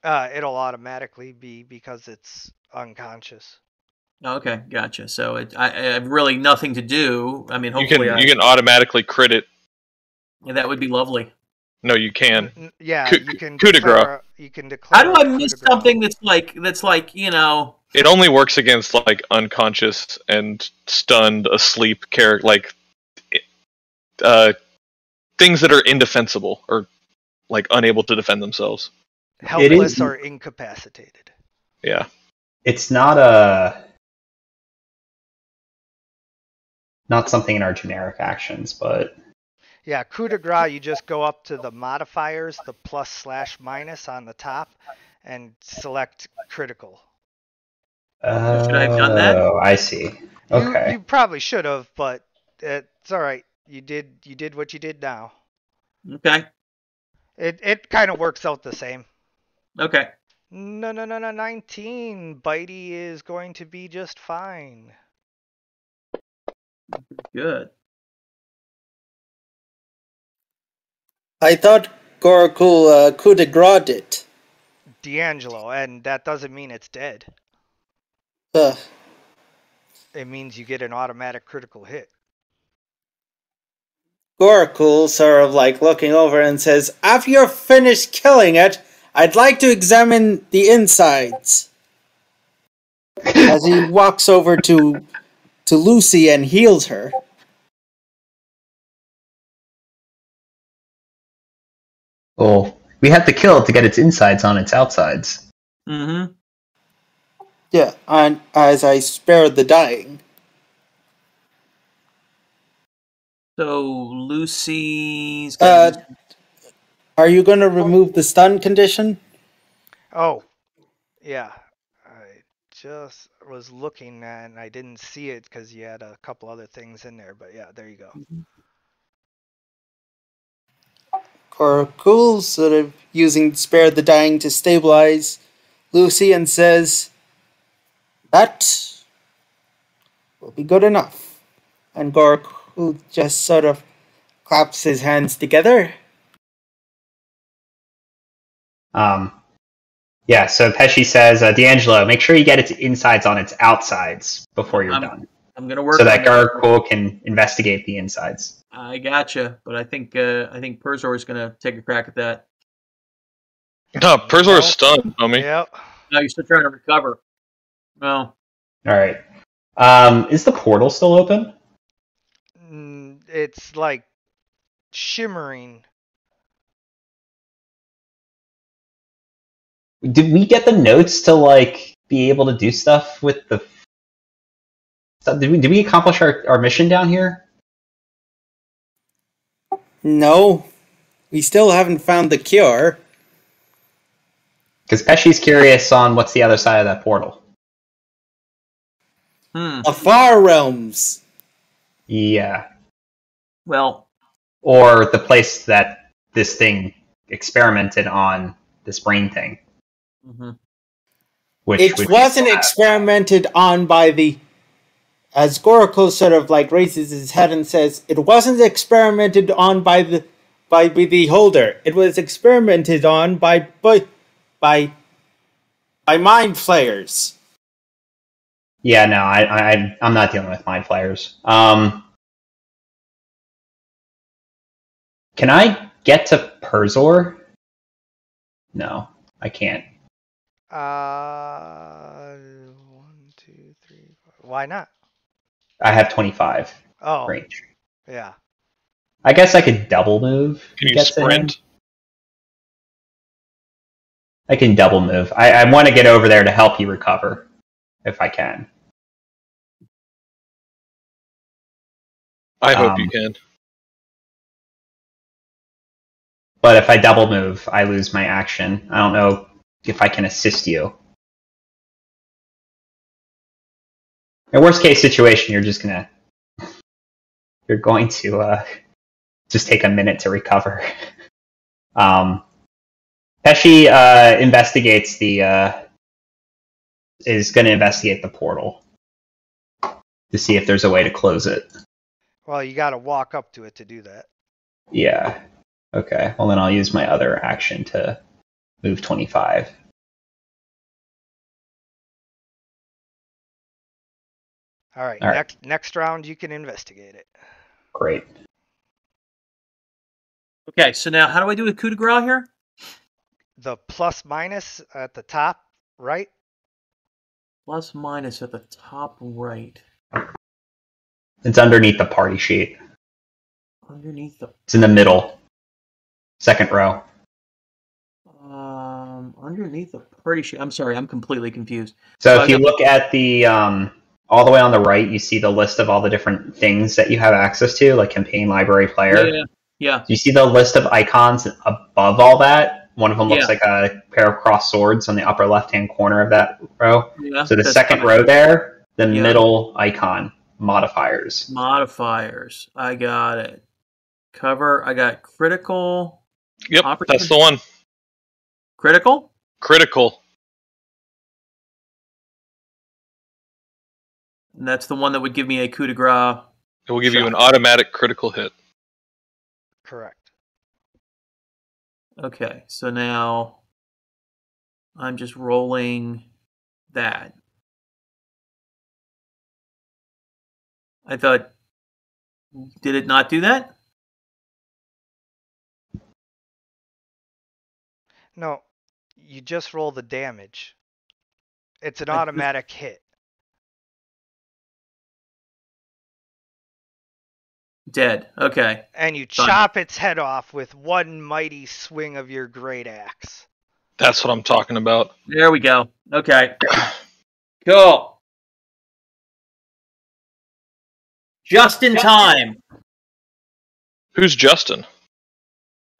S2: It'll automatically be because it's unconscious.
S3: Okay, gotcha. So I have really nothing to do. I mean,
S5: You
S3: hopefully
S5: can automatically crit it.
S3: Yeah, that would be lovely.
S5: No, you can.
S2: Yeah, you can
S5: coup de grace.
S2: You can declare.
S3: How do I miss something that's like you know?
S5: It only works against like unconscious and stunned, asleep character. Like, things that are indefensible or like unable to defend themselves.
S2: Helpless or incapacitated.
S5: Yeah.
S4: It's not something in our generic actions, but
S2: yeah, coup de grace, you just go up to the modifiers, the plus/minus on the top, and select critical.
S3: Should I have done that?
S4: Oh, I see. Okay.
S2: You probably should have, but it's all right. You did what you did now.
S3: Okay.
S2: It kind of works out the same.
S3: Okay.
S2: No, 19. Bitey is going to be just fine.
S3: Good.
S6: I thought Gorakul coup de grace it.
S2: D'Angelo, and that doesn't mean it's dead.
S6: Ugh.
S2: It means you get an automatic critical hit.
S6: Gorakul sort of like looking over and says, after you're finished killing it, I'd like to examine the insides. As he walks over to Lucy and heals her.
S4: Well, we have to kill it to get its insides on its outsides.
S3: Mm-hmm.
S6: Yeah, and as I spared the dying.
S3: So Lucy's.
S6: Are you going to remove the stun condition?
S2: Oh, yeah. I just was looking and I didn't see it because you had a couple other things in there. But yeah, there you go.
S6: Gorakul sort of using spare the dying to stabilize Lucy and says, that will be good enough. And Gorakul just sort of claps his hands together.
S4: Yeah, so Pesci says, D'Angelo, make sure you get its insides on its outsides before you're done.
S3: I'm going to work
S4: so that Gorakul can investigate the insides.
S3: I gotcha, but I think Perzor is going to take a crack at that.
S5: No, Perzor is stunned, homie.
S2: Yep.
S3: No, you're still trying to recover. Well.
S4: All right. Is the portal still open?
S2: It's like shimmering.
S4: Did we get the notes to like be able to do stuff with the? Did we accomplish our mission down here?
S6: No, we still haven't found the cure.
S4: Because Pesci's curious on what's the other side of that portal.
S6: The Far Realms.
S4: Yeah.
S3: Well.
S4: Or the place that this thing experimented on this brain thing.
S3: Mm-hmm.
S6: It wasn't experimented on by the... As Gorakul sort of like raises his head and says, it wasn't experimented on by the Beholder. It was experimented on by mind flayers.
S4: Yeah, no, I'm not dealing with mind flayers. Can I get to Perzor? No, I can't.
S2: 1, 2, 3, 4. Why not?
S4: I have 25 range.
S2: Yeah.
S4: I guess I could double move.
S5: Can you sprint?
S4: I can double move. I want to get over there to help you recover, if I can.
S5: I hope you can.
S4: But if I double move, I lose my action. I don't know if I can assist you. In worst case situation, you're going to just take a minute to recover. Pesci investigates is going to investigate the portal to see if there's a way to close it.
S2: Well, you got to walk up to it to do that.
S4: Yeah. Okay. Well, then I'll use my other action to move 25.
S2: All right. Next round, you can investigate it.
S4: Great.
S3: Okay, so now how do I do a coup de grace here?
S2: The plus minus at the top right.
S3: Plus minus at the top right.
S4: It's underneath the party sheet.
S3: Underneath the.
S4: It's in the middle. Second row.
S3: Underneath the party sheet. I'm sorry, I'm completely confused.
S4: So if you look at the all the way on the right, you see the list of all the different things that you have access to, like campaign, library, player.
S3: Yeah.
S4: Do you see the list of icons above all that? One of them looks like a pair of crossed swords on the upper left-hand corner of that row.
S3: Yeah,
S4: so the second row there, the middle icon, modifiers.
S3: Modifiers. I got it. Cover. I got critical.
S5: Yep, that's the one.
S3: Critical?
S5: Critical.
S3: And that's the one that would give me a coup de grace.
S5: It will give you an automatic critical hit.
S2: Correct.
S3: Okay, so now I'm just rolling that. I thought, did it not do that?
S2: No, you just roll the damage. It's an automatic hit.
S3: Dead. Okay.
S2: And you chop its head off with one mighty swing of your great axe.
S5: That's what I'm talking about.
S3: There we go. Okay. Cool. Just in time.
S5: Who's Justin?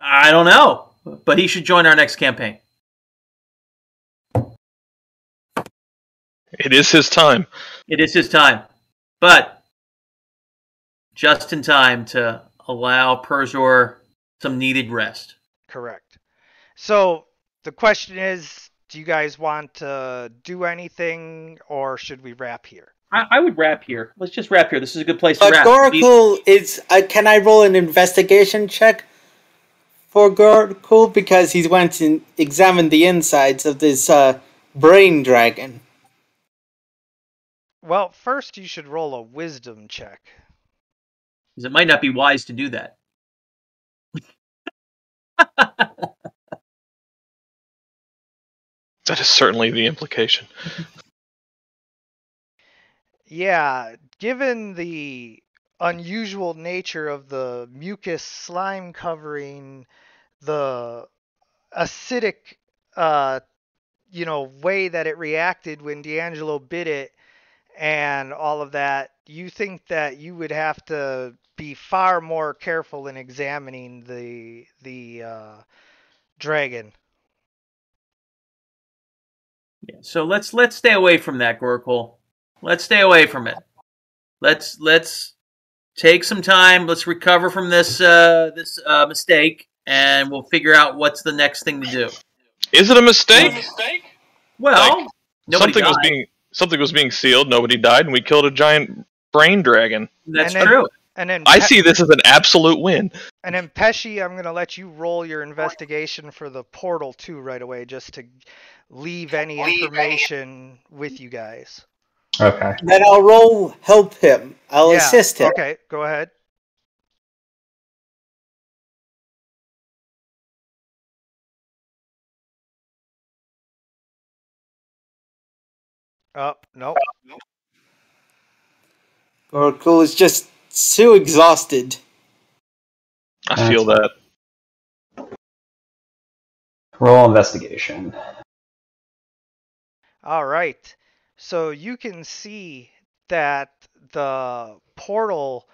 S3: I don't know, but he should join our next campaign.
S5: It is his time.
S3: It is his time. But just in time to allow Perjor some needed rest.
S2: Correct. So the question is, do you guys want to do anything, or should we wrap here?
S3: I would wrap here. Let's just wrap here. This is a good place to wrap.
S6: Gorakul is... can I roll an investigation check for Gorakul? Because he went and examined the insides of this brain dragon.
S2: Well, first you should roll a wisdom check.
S3: Because it might not be wise to do that.
S5: That is certainly the implication.
S2: Yeah, given the unusual nature of the mucus slime covering, the acidic, way that it reacted when D'Angelo bit it, and all of that, you think that you would have to be far more careful in examining the dragon.
S3: Yeah, so let's stay away from that, Gorakul. Let's stay away from it. Let's take some time. Let's recover from this mistake, and we'll figure out what's the next thing to do.
S5: Is it a mistake?
S3: Well,
S5: something was being sealed. Nobody died, and we killed a giant brain dragon.
S3: That's true.
S2: And then
S5: I see this as an absolute win.
S2: And then Pesci, I'm going to let you roll your investigation for the portal too right away, just to leave any information with you guys.
S4: Okay.
S6: Then I'll roll help him. I'll assist him.
S2: Okay, go ahead. Oh, no.
S6: Gorakul is just so exhausted.
S5: I feel that.
S4: Roll investigation.
S2: All right. So you can see that the portal,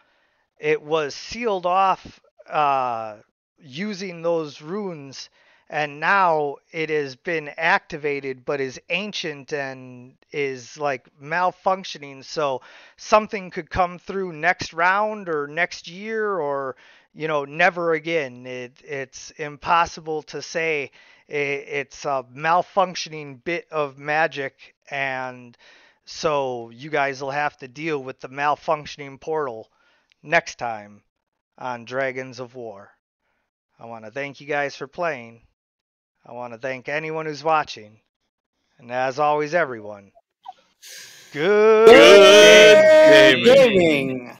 S2: it was sealed off using those runes, and now it has been activated but is ancient and is like malfunctioning. So something could come through next round or next year, or never again. It's impossible to say. It's a malfunctioning bit of magic, and so you guys will have to deal with the malfunctioning portal next time on Dragons of War. I want to thank you guys for playing. I want to thank anyone who's watching. And as always, everyone, good
S6: gaming.